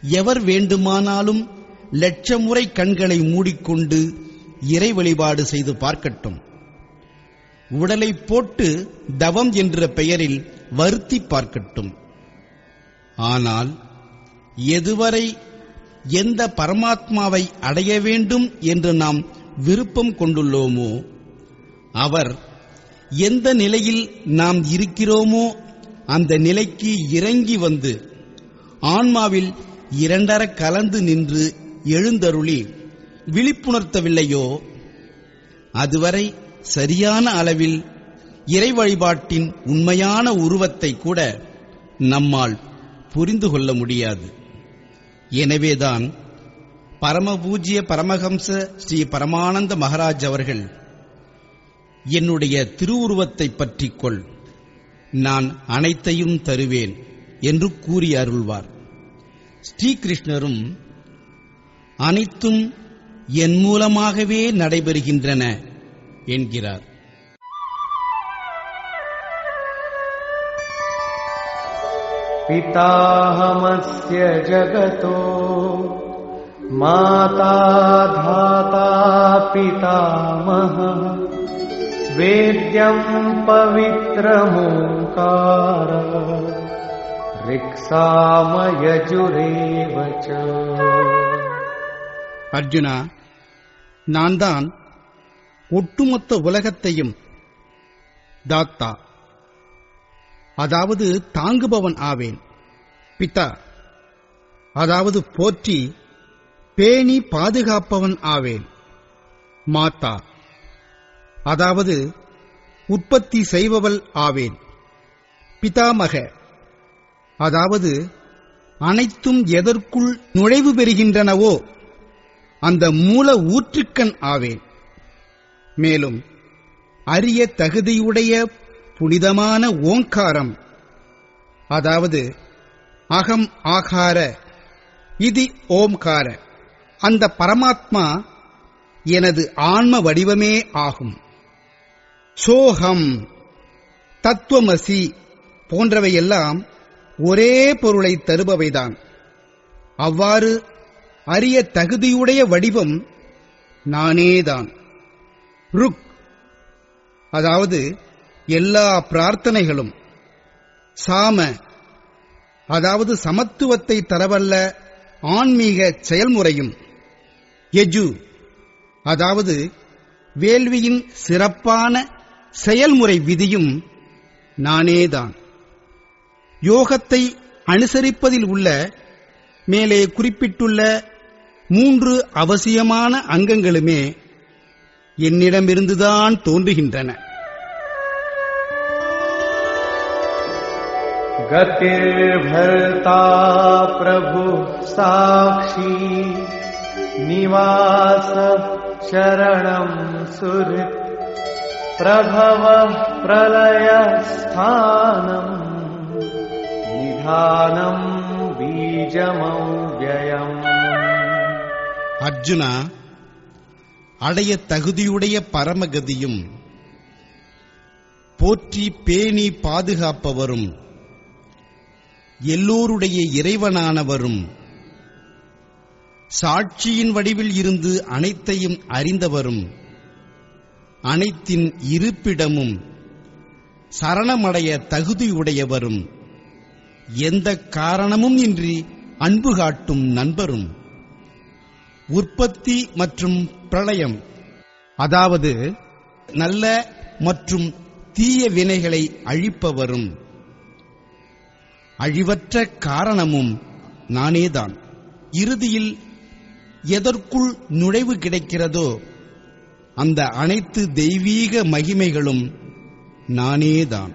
எவர் வேண்டுமானாலும் லட்சமுறை கண்களை மூடிக்கொண்டு இறை வழிபாடு செய்து பார்க்கட்டும். உடலை போட்டு தவம் என்ற பெயரில் வருத்தி பார்க்கட்டும். ஆனால் எதுவரை எந்த பரமாத்மாவை அடைய வேண்டும் என்று நாம் விருப்பம் கொண்டுள்ளோமோ அவர் எந்த நிலையில் நாம் இருக்கிறோமோ அந்த நிலைக்கு இறங்கி வந்து ஆன்மாவில் இரண்டர கலந்து நின்று எழுந்தருளி விழிப்புணர்த்தவில்லையோ அதுவரை சரியான அளவில் இறை வழிபாட்டின் உண்மையான உருவத்தை கூட நம்மால் புரிந்து கொள்ள முடியாது. எனவேதான் பரமபூஜ்ய பரமஹம்ச ஸ்ரீ பரமானந்த மகாராஜ் அவர்கள் என்னுடைய திருவுருவத்தை பற்றிக்கொள், நான் அனைத்தையும் தருவேன் என்று கூறி அருள்வார். ஸ்ரீகிருஷ்ணரும் அனைத்தும் என் மூலமாகவே நடைபெறுகின்றன என்கிறார். पिताहमस्य जगतो माता धाता पितामहः वेद्यं पवित्रमोङ्कार ऋक्सामयजुरेव च. அர்ஜுனா, நான் தான் ஒட்டுமொத்த உலகத்தையும் தாத்தா, அதாவது தாங்குபவன் ஆவேன். பிதா, அதாவது போற்றி பேணி பாதுகாப்பவன் ஆவேன். மாதா, அதாவது உற்பத்தி செய்பவள் ஆவேன். பிதாமக, அதாவது அனைத்தும் எதற்குள் நுழைவு பெறுகின்றனவோ அந்த மூல ஊற்றுக்கண் ஆவேன். மேலும் அரிய தகுதியுடைய புனிதமான ஓங்காரம், அதாவது அகம் ஆகார இதி ஓம்கார, அந்த பரமாத்மா எனது ஆன்ம வடிவமே ஆகும். சோகம், தத்துவமசி போன்றவையெல்லாம் ஒரே பொருளை தருபவைதான். அவ்வாறு அரிய தகுதியுடைய வடிவம் நானேதான். ருக், அதாவது எல்லா பிரார்த்தனைகளும். சாம, அதாவது சமத்துவத்தை தரவல்ல ஆன்மீக செயல்முறையும். யஜு, அதாவது வேள்வியின் சிறப்பான செயல்முறை விதியும் நானேதான். யோகத்தை அனுசரிப்பதில் உள்ள மேலே குறிப்பிட்டுள்ள 3 அவசியமான அங்கங்களுமே என்னிடமிருந்துதான் தோன்றுகின்றன. गतिर्भर्ता प्रभु साक्षी निवास शरणं सुहृत् प्रभव प्रलय स्थानं निधानं बीजमव्ययम्. அர்ஜுனா, அடைய தகுதியுடைய பரமகதியும் போற்றி பேணி பாதுகாப்பவரும் எல்லோருடைய இறைவனானவரும் சாட்சியின் வடிவில் இருந்து அனைத்தையும் அறிந்தவரும் அனைத்தின் இருப்பிடமும் சரணமடைய தகுதியுடையவரும் எந்த காரணமும் இன்றி அன்பு காட்டும் நண்பரும் உற்பத்தி மற்றும் பிரளயம், அதாவது நல்ல மற்றும் தீய வினைகளை அழிப்பவரும் அழிவற்ற காரணமும் நானேதான். இறுதியில் எதற்குள் நுழைவு கிடைக்கிறதோ அந்த அனைத்து தெய்வீக மகிமைகளும் நானேதான்.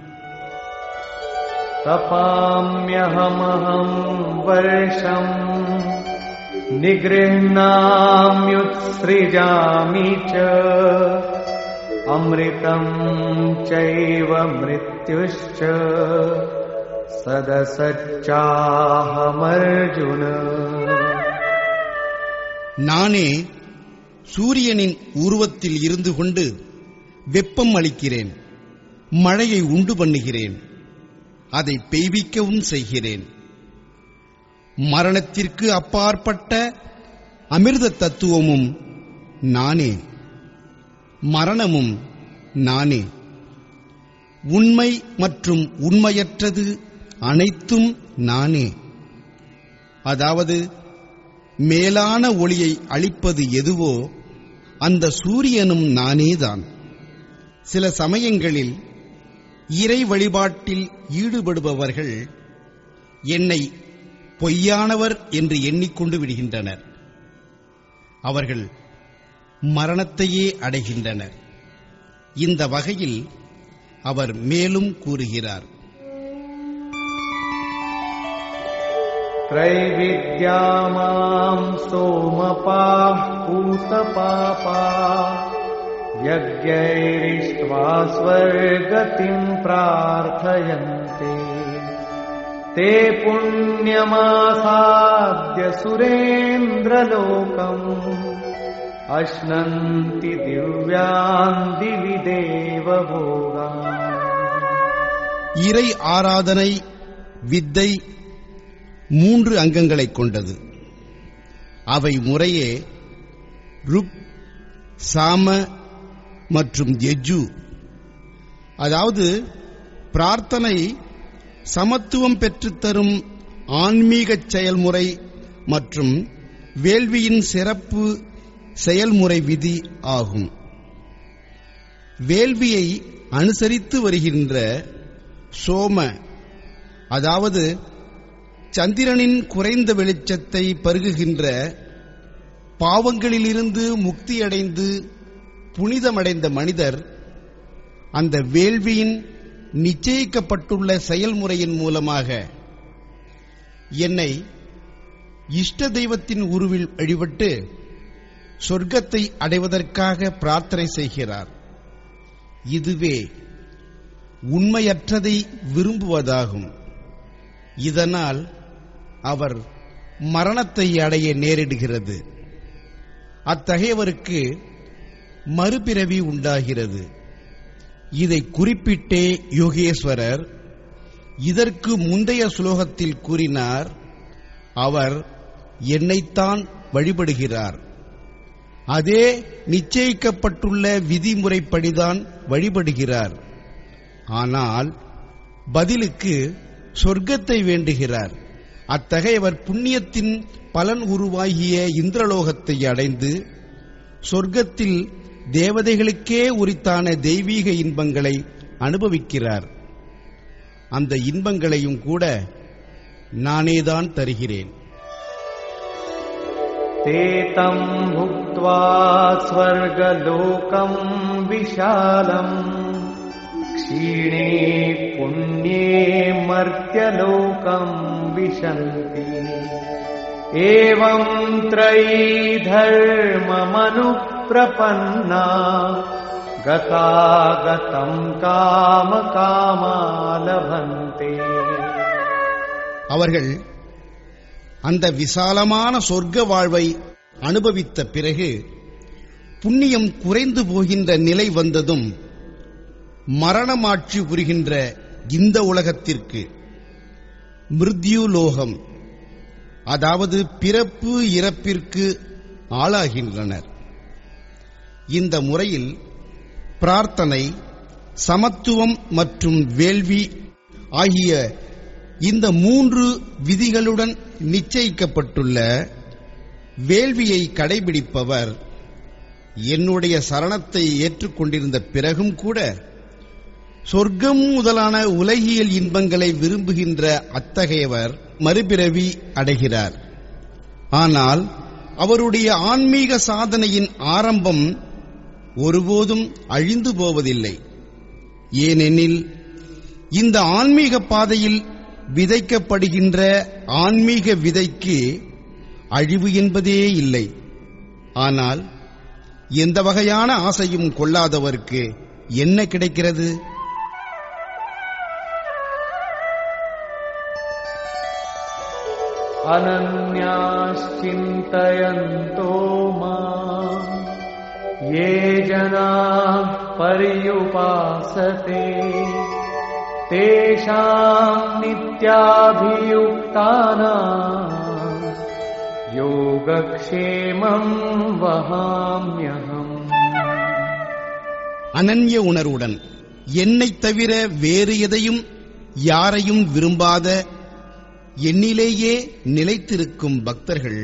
तपाम्यहमहं वर्षम् निगृह्णाम्युत्सृजामि च अमृतं चैव मृत्युश्च सदसच्चाहमर्जुन. நானே சூரியனின் உருவத்தில் இருந்து கொண்டு வெப்பம் அளிக்கிறேன், மழையை உண்டு பண்ணுகிறேன், அதை பெய்விக்கவும் செய்கிறேன். மரணத்திற்கு அப்பாற்பட்ட அமிர்த தத்துவமும் நானே, மரணமும் நானே. உண்மை மற்றும் உண்மையற்றது அனைத்தும் நானே. அதாவது மேலான ஒளியை அளிப்பது எதுவோ அந்த சூரியனும் நானேதான். சில சமயங்களில் இறை வழிபாட்டில் ஈடுபடுபவர்கள் என்னை பொய்யானவர் என்று எண்ணிக்கொண்டு விடுகின்றனர். அவர்கள் மரணத்தையே அடைகின்றனர். இந்த வகையில் அவர் மேலும் கூறுகிறார், त्रैविद्यामां सोमपाः पूतपापाः यज्ञैरिष्ट्वा स्वर्गतिं प्रार्थयन्ते ते पुण्यमासाद्य सुरेन्द्रलोकम् अश्नन्ति दिव्यान् दिवि देवभोगान्. இறை ஆராதனை வித்தை 3 அங்கங்களைக் கொண்டது. அவை முறையே ருக், சாம மற்றும் யஜு. அதாவது பிரார்த்தனை சமத்துவம் பெற்றுத்தரும் ஆன்மீக செயல்முறை மற்றும் வேள்வியின் சிறப்பு செயல்முறை விதி ஆகும். வேள்வியை அனுசரித்து வருகின்ற சோம, அதாவது சந்திரனின் குறைந்த வெளிச்சத்தை பருகுகின்ற பாவங்களிலிருந்து முக்தியடைந்து புனிதமடைந்த மனிதர் அந்த வேள்வியின் நிச்சயிக்கப்பட்டுள்ள செயல்முறையின் மூலமாக என்னை இஷ்ட தெய்வத்தின் உருவில் வழிபட்டு சொர்க்கத்தை அடைவதற்காக பிரார்த்தனை செய்கிறார். இதுவே உண்மையற்றதை விரும்புவதாகும். இதனால் அவர் மரணத்தை அடைய நேரிடுகிறது. அத்தகையவருக்கு மறுபிறவி உண்டாகிறது. இதை குறிப்பிட்டே யோகேஸ்வரர் இதற்கு முந்தைய ஸ்லோகத்தில் கூறினார், அவர் என்னைத்தான் வழிபடுகிறார், அதே நிச்சயிக்கப்பட்டுள்ள விதிமுறைப்படிதான் வழிபடுகிறார். ஆனால் பதிலுக்கு சொர்க்கத்தை வேண்டுகிறார். அத்தகையவர் புண்ணியத்தின் பலன் உருவாகிய இந்திரலோகத்தை அடைந்து சொர்க்கத்தில் தேவதைகளுக்கே உரித்தான தெய்வீக இன்பங்களை அனுபவிக்கிறார். அந்த இன்பங்களையும் கூட நானேதான் தருகிறேன். தேதம் புக்த்வா ஸ்வர்கலோகம் விஷாலம் क्षीणे पुण्ये मर्त्यलोकम् विशन्ति एवं त्रयी धर्ममनुप्रपन्ना गतागतं कामकामा लभन्ते. அவர்கள் அந்த விசாலமான சொர்க்க வாழ்வை அனுபவித்த பிறகு புண்ணியம் குறைந்து போகின்ற நிலை வந்ததும் மரணமாட்சி புரிகின்ற இந்த உலகத்திற்கு மிருத்யுலோகம், அதாவது பிறப்பு இறப்பிற்கு ஆளாகின்றனர். இந்த முறையில் பிரார்த்தனை, சமத்துவம் மற்றும் வேள்வி ஆகிய இந்த 3 விதிகளுடன் நிச்சயிக்கப்பட்டுள்ள வேள்வியை கடைபிடிப்பவர் என்னுடைய சரணத்தை ஏற்றுக்கொண்டிருந்த பிறகும் கூட சொர்க்கம் முதலான உலகியல் இன்பங்களை விரும்புகின்ற அத்தகையவர் மறுபிறவி அடைகிறார். ஆனால் அவருடைய ஆன்மீக சாதனையின் ஆரம்பம் ஒருபோதும் அழிந்து போவதில்லை. ஏனெனில் இந்த ஆன்மீக பாதையில் விதைக்கப்படுகின்ற ஆன்மீக விதைக்கு அழிவு என்பதே இல்லை. ஆனால் எந்த வகையான ஆசையும் கொள்ளாதவருக்கு என்ன கிடைக்கிறது? अनन्याश्चिन्तयन्तो माम् ये जनाः पर्युपासते तेषाम् नित्याभियुक्तानाम् योगक्षेमम् वहाम्यहम्. அனன்ய உணர்வுடன் என்னைத் தவிர வேறு எதையும் யாரையும் விரும்பாத என்னிலேயே நிலைத்திருக்கும் பக்தர்கள்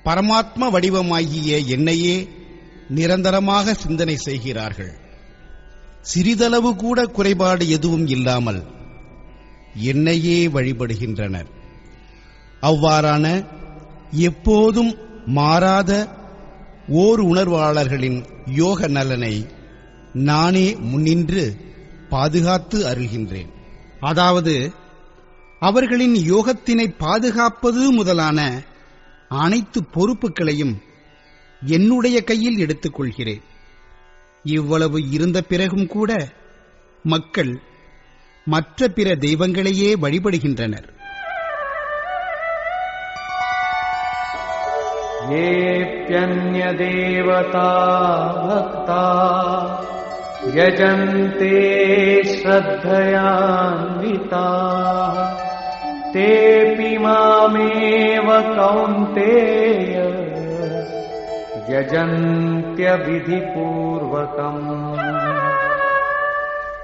பரமாத்ம வடிவமாகிய என்னையே நிரந்தரமாக சிந்தனை செய்கிறார்கள். சிறிதளவு கூட குறைபாடு எதுவும் இல்லாமல் என்னையே வழிபடுகின்றனர். அவ்வாறான எப்போதும் மாறாத ஓர் உணர்வாளர்களின் யோக நலனை நானே முன்னின்று பாதுகாத்து அருள்கின்றேன். அதாவது அவர்களின் யோகத்தினை பாதுகாப்பது முதலான அனைத்து பொறுப்புகளையும் என்னுடைய கையில் எடுத்துக் கொள்கிறேன். இவ்வளவு இருந்த பிறகும் கூட மக்கள் மற்ற பிற தெய்வங்களையே வழிபடுகின்றனர். येऽप्यन्यदेवता भक्ता यजन्ते श्रद्धयान्विताः तेऽपि मामेव कौन्तेय यजन्त्यविधिपूर्वकम्.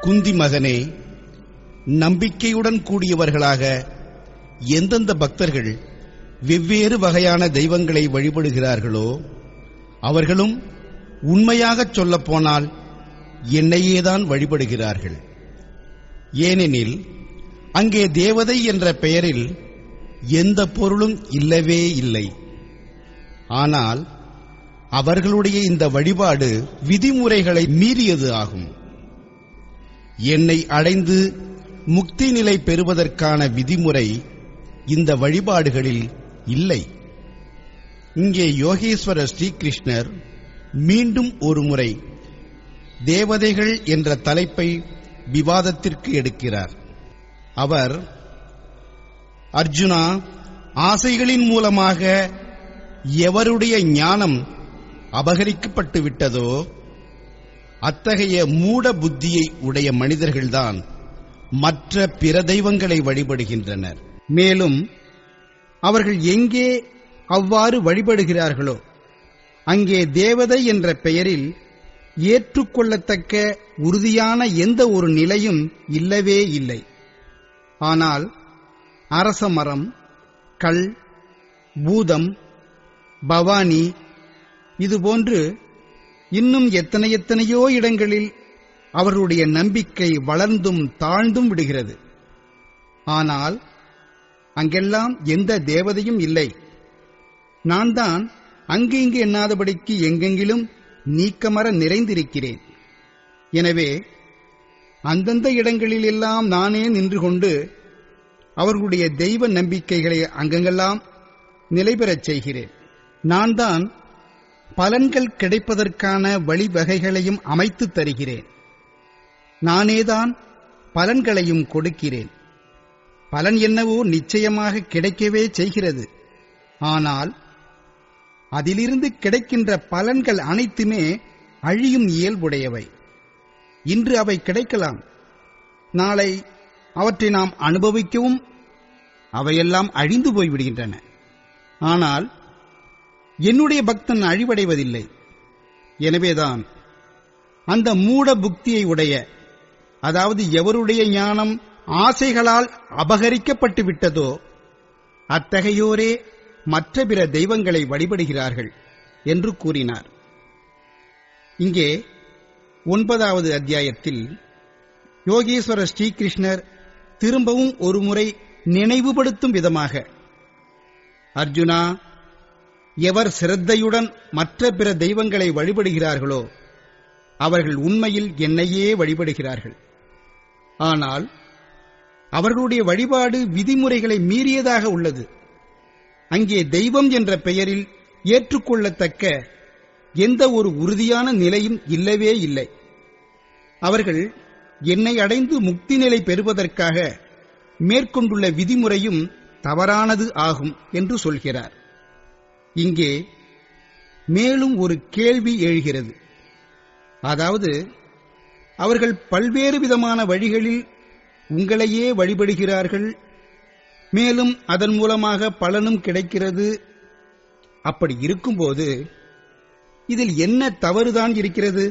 குந்தி மகனே, நம்பிக்கையுடன் கூடியவர்களாக எந்தெந்த பக்தர்கள் வெவ்வேறு வகையான தெய்வங்களை வழிபடுகிறார்களோ அவர்களும் உண்மையாகச் சொல்லப்போனால் என்னையேதான் வழிபடுகிறார்கள். ஏனெனில் அங்கே தேவதை என்ற பெயரில் எந்த பொருளும் இல்லவே இல்லை. ஆனால் அவர்களுடைய இந்த வழிபாடு விதிமுறைகளை மீறியது ஆகும். என்னை அடைந்து முக்தி நிலை பெறுவதற்கான விதிமுறை இந்த வழிபாடுகளில் இல்லை. இங்கே யோகேஸ்வரர் ஸ்ரீகிருஷ்ணர் மீண்டும் ஒரு முறை தேவதைகள் என்ற தலைப்பை விவாதத்திற்கு எடுக்கிறார். அவர், அர்ஜுனா, ஆசைகளின் மூலமாக எவருடைய ஞானம் அபகரிக்கப்பட்டு விட்டதோ அத்தகைய மூட புத்தியை உடைய மனிதர்கள்தான் மற்ற பிற தெய்வங்களை வழிபடுகின்றனர். மேலும் அவர்கள் எங்கே அவ்வாறு வழிபடுகிறார்களோ அங்கே தேவதை என்ற பெயரில் ஏற்றுக்கொள்ளத்தக்க உறுதியான எந்த ஒரு நிலையும் இல்லவே இல்லை. ஆனால் அரச மரம், கல், பூதம், பவானி இதுபோன்று இன்னும் எத்தனையோ இடங்களில் அவர்களுடைய நம்பிக்கை வளர்ந்தும் தாழ்ந்தும் விடுகிறது. ஆனால் அங்கெல்லாம் எந்த தேவதையும் இல்லை. நான் தான் அங்கு இங்கு எண்ணாதபடிக்கு எங்கெங்கிலும் நீக்கமர நிறைந்திருக்கிறேன். எனவே அந்தந்த இடங்களில் எல்லாம் நானே நின்று கொண்டு அவர்களுடைய தெய்வ நம்பிக்கைகளை அங்கங்கெல்லாம் நிலைபெறச் செய்கிறேன். நான் தான் பலன்கள் கிடைப்பதற்கான வழிவகைகளையும் அமைத்துத் தருகிறேன். நானேதான் பலன்களையும் கொடுக்கிறேன். பலன் என்னவோ நிச்சயமாக கிடைக்கவே செய்கிறது. ஆனால் அதிலிருந்து கிடைக்கின்ற பலன்கள் அனைத்துமே அழியும் இயல்புடையவை. இன்று அவை கிடைக்கலாம், நாளை அவற்றை நாம் அனுபவிக்கவும் அவையெல்லாம் அழிந்து போய்விடுகின்றன. ஆனால் என்னுடைய பக்தன் அழிவடைவதில்லை. எனவேதான் அந்த மூட புக்தியை உடைய, அதாவது எவருடைய ஞானம் ஆசைகளால் அபகரிக்கப்பட்டு விட்டதோ அத்தகையோரே மற்ற பிற தெய்வங்களை வழிபடுகிறார்கள் என்று கூறினார். இங்கே 9வது அத்தியாயத்தில் யோகேஸ்வரர் ஸ்ரீகிருஷ்ணர் திரும்பவும் ஒருமுறை நினைவுபடுத்தும் விதமாக, அர்ஜுனா, எவர் சிரத்தையுடன் மற்ற பிற தெய்வங்களை வழிபடுகிறார்களோ அவர்கள் உண்மையில் என்னையே வழிபடுகிறார்கள். ஆனால் அவர்களுடைய வழிபாடு விதிமுறைகளை மீறியதாக உள்ளது. அங்கே தெய்வம் என்ற பெயரில் ஏற்றுக்கொள்ளத்தக்க எந்த ஒரு உறுதியான நிலையும் இல்லவே இல்லை. அவர்கள் என்னை அடைந்து முக்தி நிலை பெறுவதற்காக மேற்கொண்டுள்ள விதிமுறையும் தவறானது ஆகும் என்று சொல்கிறார். இங்கே மேலும் ஒரு கேள்வி எழுகிறது. அதாவது, அவர்கள் பல்வேறு விதமான வழிகளில் உங்களையே வழிபடுகிறார்கள், மேலும் அதன் மூலமாக பலனும் கிடைக்கிறது. அப்படி இருக்கும்போது இதில் என்ன தவறுதான் இருக்கிறது?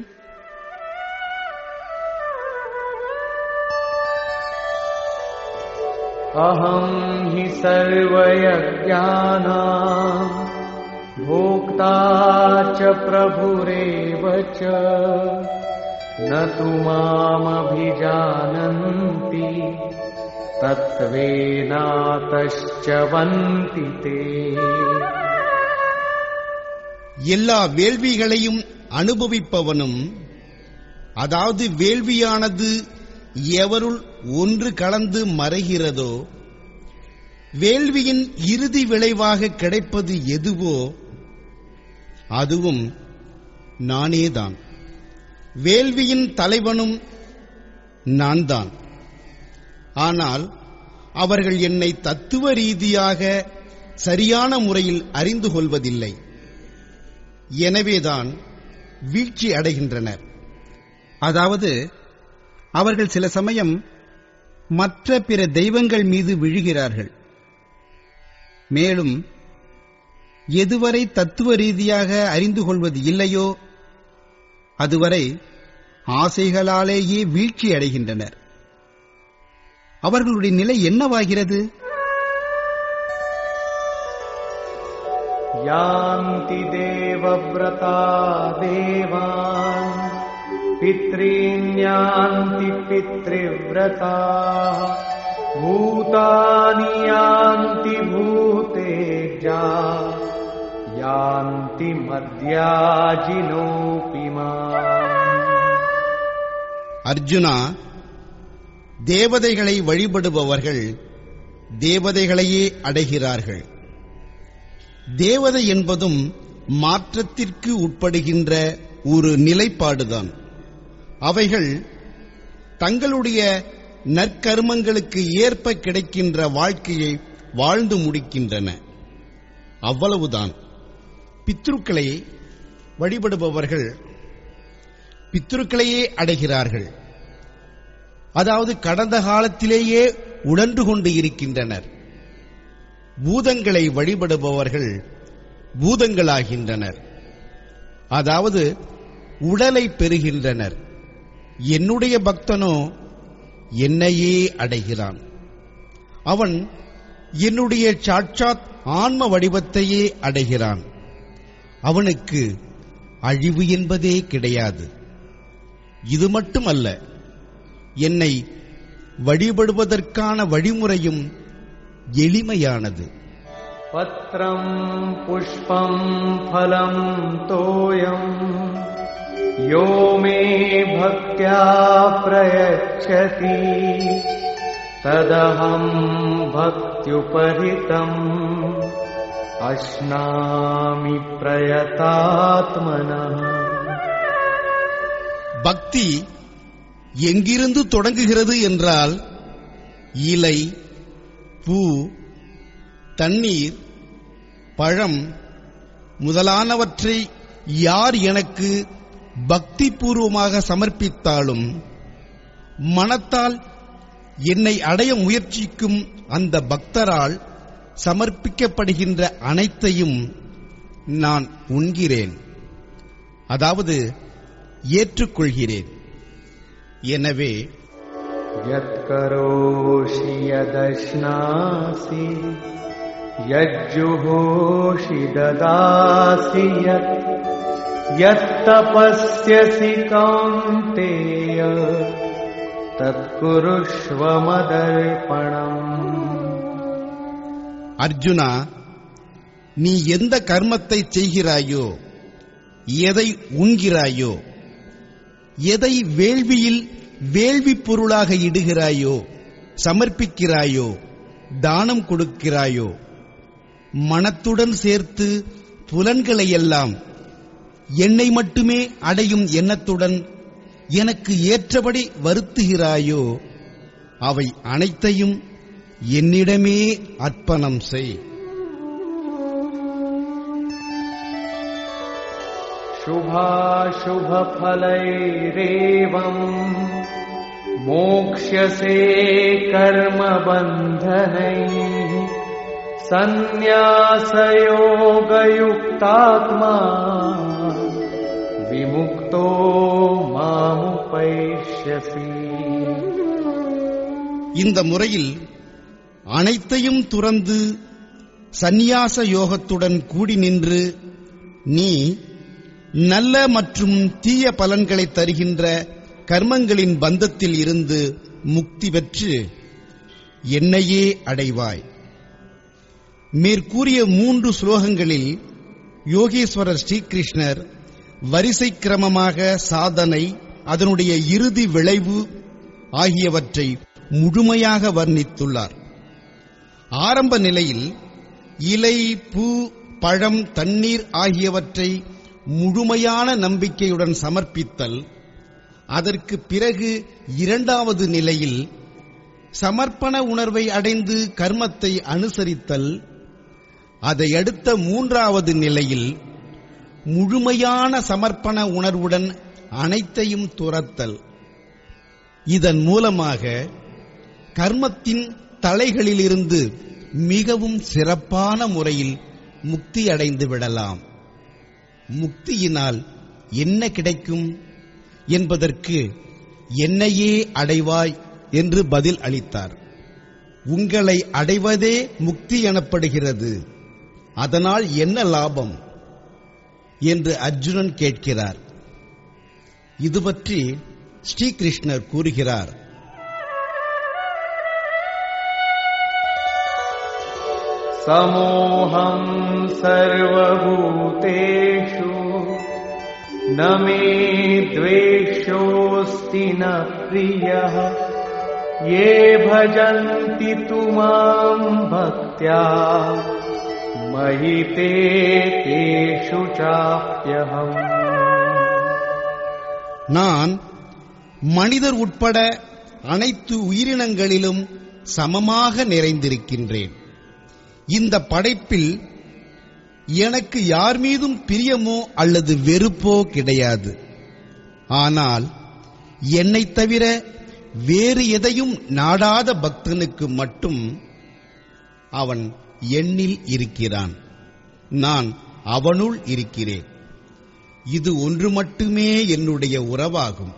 அஹம் ஹி சர்வயஜ்ஞானாம் போக்தா ச பிரபுரேவ ச ந து மாம் அபிஜானந்தி தத்வேனாதஸ்ச வந்தி தே. எல்லா வேள்விகளையும் அனுபவிப்பவனும், அதாவது வேள்வியானது எவருள் ஒன்று கலந்து மறைகிறதோ, வேள்வியின் இறுதி விளைவாக கிடைப்பது எதுவோ அதுவும் நானேதான். வேள்வியின் தலைவனும் நான்தான். ஆனால் அவர்கள் என்னை தத்துவ ரீதியாக சரியான முறையில் அறிந்து கொள்வதில்லை. எனவேதான் வீழ்ச்சி அடைகின்றனர். அதாவது அவர்கள் சில சமயம் மற்ற பிற தெய்வங்கள் மீது விழுகிறார்கள். மேலும் எதுவரை தத்துவ ரீதியாக அறிந்து கொள்வது இல்லையோ அதுவரை ஆசைகளாலேயே வீழ்ச்சி அடைகின்றனர். அவர்களுடைய நிலை என்னவாகிறது? யாந்தி தேவவ்ரதா தேவான் பித்ரீன்யாந்தி பித்ருவ்ரதா பூதானி யாந்தி பூதேஜா யாந்தி மத்யாஜினோபிமா. அர்ஜுனா, தேவதைகளை வழிபடுபவர்கள் தேவதைகளையே அடைகிறார்கள். தேவதை என்பதும் மாற்றத்திற்கு உட்படுகின்ற ஒரு நிலைப்பாடுதான். அவைகள் தங்களுடைய நற்கர்மங்களுக்கு ஏற்ப கிடைக்கின்ற வாழ்க்கையை வாழ்ந்து முடிக்கின்றன. அவ்வளவுதான். பித்ருக்களை வழிபடுபவர்கள் பித்ருக்களையே அடைகிறார்கள். அதாவது கடந்த காலத்திலேயே உழன்று கொண்டு இருக்கின்றனர். பூதங்களை வழிபடுபவர்கள் பூதங்களாகின்றனர். அதாவது உடலை பெறுகின்றனர். என்னுடைய பக்தனோ என்னையே அடைகிறான். அவன் என்னுடைய சாட்சாத் ஆன்ம வடிவத்தையே அடைகிறான். அவனுக்கு அழிவு என்பதே கிடையாது. இது மட்டுமல்ல, என்னை வழிபடுவதற்கான வழிமுறையும் எளிமையானது. பத்ரம் புஷ்பம் ஃபலம் தோயம் यो मे भक्त्या प्रयच्छति तदहं भक्त्युपहृतम् अश्नामि प्रयतात्मनः. பக்தி எங்கிருந்து தொடங்குகிறது என்றால், இலை, பூ, தண்ணீர், பழம் முதலானவற்றை யார் எனக்கு பக்தி பூர்வமாக சமர்ப்பித்தாலும், மனத்தால் என்னை அடைய முயற்சிக்கும் அந்த பக்தரால் சமர்ப்பிக்கப்படுகின்ற அனைத்தையும் நான் உண்கிறேன், அதாவது ஏற்றுக்கொள்கிறேன். எனவே யத்கரோஷி யதஷ்னாசி யஜ்ஜுஹோஷி ததாசி யத்தபஸ்யசி கௌந்தேய தத்குருஷ்வ மதர்ப்பணம். அர்ஜுனா, நீ எந்த கர்மத்தை செய்கிறாயோ, எதை உண்கிறாயோ, எதை வேள்வியில் வேள்வி பொருளாக இடுகிறாயோ, சமர்ப்பிக்கிறாயோ, தானம் கொடுக்கிறாயோ, மனத்துடன் சேர்த்து புலன்களையெல்லாம் என்னை மட்டுமே அடையும் எண்ணத்துடன் எனக்கு ஏற்றபடி வருத்துகிறாயோ, அவை அனைத்தையும் என்னிடமே அர்ப்பணம் செய். शुभाशुभफलैरेवम् मोक्ष्यसे कर्मबन्धनैः सन्न्यासयोगयुक्तात्मा विमुक्तो मामुपैष्यसि. இந்த முறையில் அனைத்தையும் துறந்து சந்நியாச யோகத்துடன் கூடி நின்று நீ நல்ல மற்றும் தீய பலன்களை தருகின்ற கர்மங்களின் பந்தத்தில் இருந்து முக்தி பெற்று என்னையே அடைவாய். மேற்கூறிய 3 ஸ்லோகங்களில் யோகேஸ்வரர் ஸ்ரீகிருஷ்ணர் வரிசை கிரமமாக சாதனை, அதனுடைய இறுதி விளைவு ஆகியவற்றை முழுமையாக வர்ணித்துள்ளார். ஆரம்ப நிலையில் இலை, பூ, பழம், தண்ணீர் ஆகியவற்றை முழுமையான நம்பிக்கையுடன் சமர்ப்பித்தல், அதற்கு பிறகு இரண்டாவது நிலையில் சமர்ப்பண உணர்வை அடைந்து கர்மத்தை அனுசரித்தல், அதையடுத்த மூன்றாவது நிலையில் முழுமையான சமர்ப்பண உணர்வுடன் அனைத்தையும் துறத்தல். இதன் மூலமாக கர்மத்தின் தலைகளிலிருந்து மிகவும் சிறப்பான முறையில் முக்தி அடைந்து விடலாம். முக்தியினால் என்ன கிடைக்கும் என்பதற்கு என்னையே அடைவாய் என்று பதில் அளித்தார். உங்களை அடைவதே முக்தி எனப்படுகிறது, அதனால் என்ன லாபம் என்று அர்ஜுனன் கேட்கிறார். இது பற்றி ஸ்ரீகிருஷ்ணர் கூறுகிறார். சமோஹம் சர்வபூதேஷு நமே த்வேஷோஸ்தி ந ப்ரியः யே பஜந்தி துமாம் பக்த்யா மயி தே தேஷு சாப்யஹம். நான் மனிதர் உட்பட அனைத்து உயிரினங்களிலும் சமமாக நிறைந்திருக்கின்றேன். இந்த படைப்பில் எனக்கு யார் மீதும் பிரியமோ அல்லது வெறுப்போ கிடையாது. ஆனால் என்னைத் தவிர வேறு எதையும் நாடாத பக்தனுக்கு மட்டும் அவன் என்னில் இருக்கிறான், நான் அவனுள் இருக்கிறேன். இது ஒன்று மட்டுமே என்னுடைய உறவாகும்.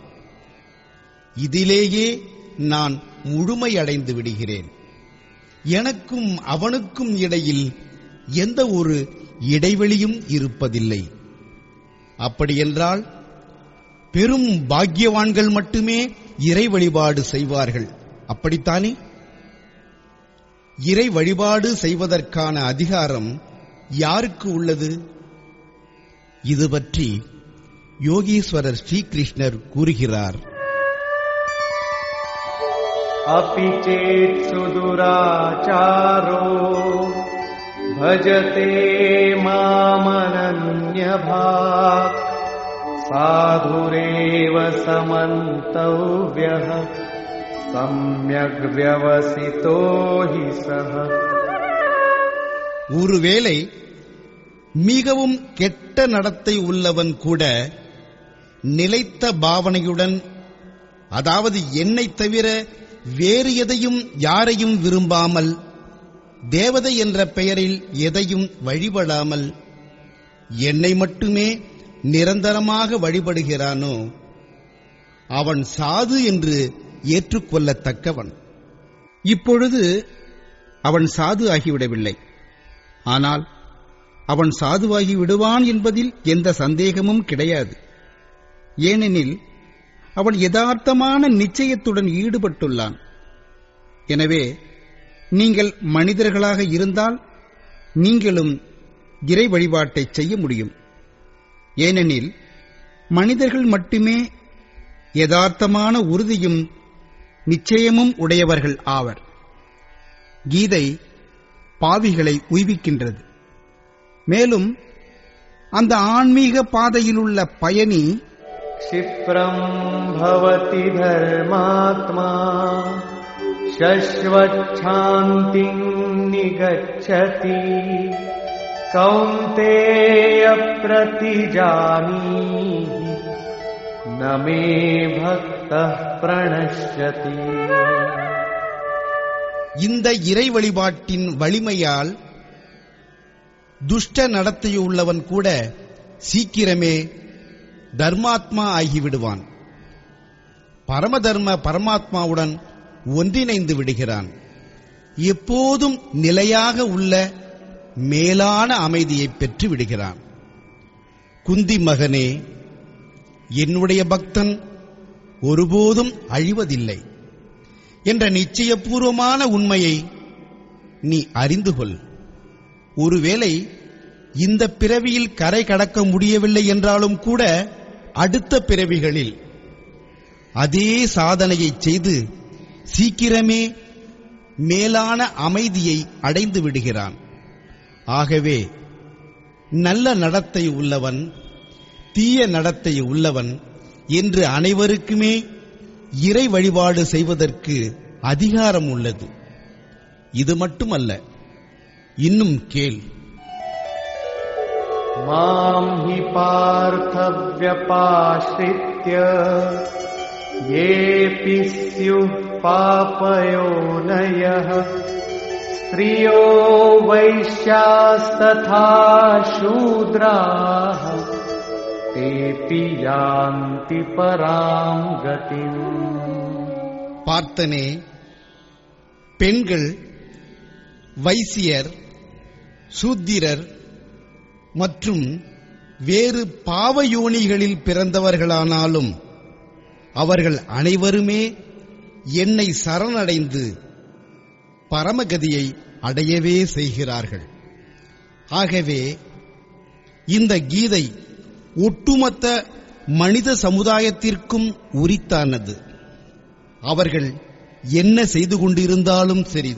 இதிலேயே நான் முழுமையடைந்து விடுகிறேன். எனக்கும் அவனுக்கும் இடையில் எந்த ஒரு இடைவெளியும் இருப்பதில்லை. அப்படியென்றால் பெரும் பாக்கியவான்கள் மட்டுமே இறை வழிபாடு செய்வார்கள், அப்படித்தானே? இறை வழிபாடு செய்வதற்கான அதிகாரம் யாருக்கு உள்ளது? இது பற்றி யோகீஸ்வரர் ஸ்ரீகிருஷ்ணர் கூறுகிறார். अपि चेत् सुदुराचारो भजते मामनन्यभाक् साधुरेव समन्तव्यः सम्यग् व्यवसितो हि सः. ஒருவேளை மிகவும் கெட்ட நடத்தை உள்ளவன் கூட நிலைத்த பாவனையுடன், அதாவது என்னை தவிர வேறு எதையும் யாரையும் விரும்பாமல், தேவதை என்ற பெயரில் எதையும் வழிபடாமல் என்னை மட்டுமே நிரந்தரமாக வழிபடுகிறானோ அவன் சாது என்று ஏற்றுக்கொள்ளத்தக்கவன். இப்பொழுது அவன் சாது ஆகிவிடவில்லை, ஆனால் அவன் சாதுவாகி விடுவான் என்பதில் எந்த சந்தேகமும் கிடையாது. ஏனெனில் அவன் யதார்த்தமான நிச்சயத்துடன் ஈடுபட்டுள்ளான். எனவே நீங்கள் மனிதர்களாக இருந்தால் நீங்களும் இறை வழிபாட்டை செய்ய முடியும். ஏனெனில் மனிதர்கள் மட்டுமே யதார்த்தமான உறுதியும் நிச்சயமும் உடையவர்கள் ஆவர். கீதை பாவிகளை உய்விக்கின்றது. மேலும் அந்த ஆன்மீக பாதையிலுள்ள பயணி क्षिप्रम् भवति धर्मात्मा शश्वच्छान्तिम् निगच्छति कौन्तेय प्रतिजानीहि न मे भक्तः प्रणश्यति. இந்த இறை வழிபாட்டின் வலிமையால் துஷ்ட நடத்தையுள்ளவன் கூட சீக்கிரமே தர்மாத்மா ஆகிவிடுவான். பரமதர்ம பரமாத்மாவுடன் ஒன்றிணைந்து விடுகிறான். எப்போதும் நிலையாக உள்ள மேலான அமைதியை பெற்று விடுகிறான். குந்தி மகனே, என்னுடைய பக்தன் ஒருபோதும் அழிவதில்லை என்ற நிச்சயபூர்வமான உண்மையை நீ அறிந்து கொள். ஒருவேளை இந்த பிறவியில் கரை கடக்க முடியவில்லை என்றாலும் கூட அடுத்த பிறவிகளில் அதே சாதனையை செய்து சீக்கிரமே மேலான அமைதியை அடைந்து விடுகிறான். ஆகவே நல்ல நடத்தை உள்ளவன், தீய நடத்தை உள்ளவன் என்று அனைவருக்குமே இறை வழிபாடு செய்வதற்கு அதிகாரம் உள்ளது. இது மட்டுமல்ல, இன்னும் கேள். மாம் ஹி பார்த்தவ்யபாஸ்ரித்ய ஏபி ஸ்யுः பாபயோனயः ஸ்த்ரியோ வைஷ்யாஸ்ததா சூத்ராः தேபி யாந்தி பராம் கதிம். பார்த்தனே, பெண்கள், வைசியர், சூத்திரர் மற்றும் வேறு பாவயோனிகளில் பிறந்தவர்களானாலும் அவர்கள் அனைவருமே என்னை சரணடைந்து பரமகதியை அடையவே செய்கிறார்கள். ஆகவே இந்த கீதை ஒட்டுமொத்த மனித சமுதாயத்திற்கும் உரித்தானது. அவர்கள் என்ன செய்து கொண்டிருந்தாலும் சரி,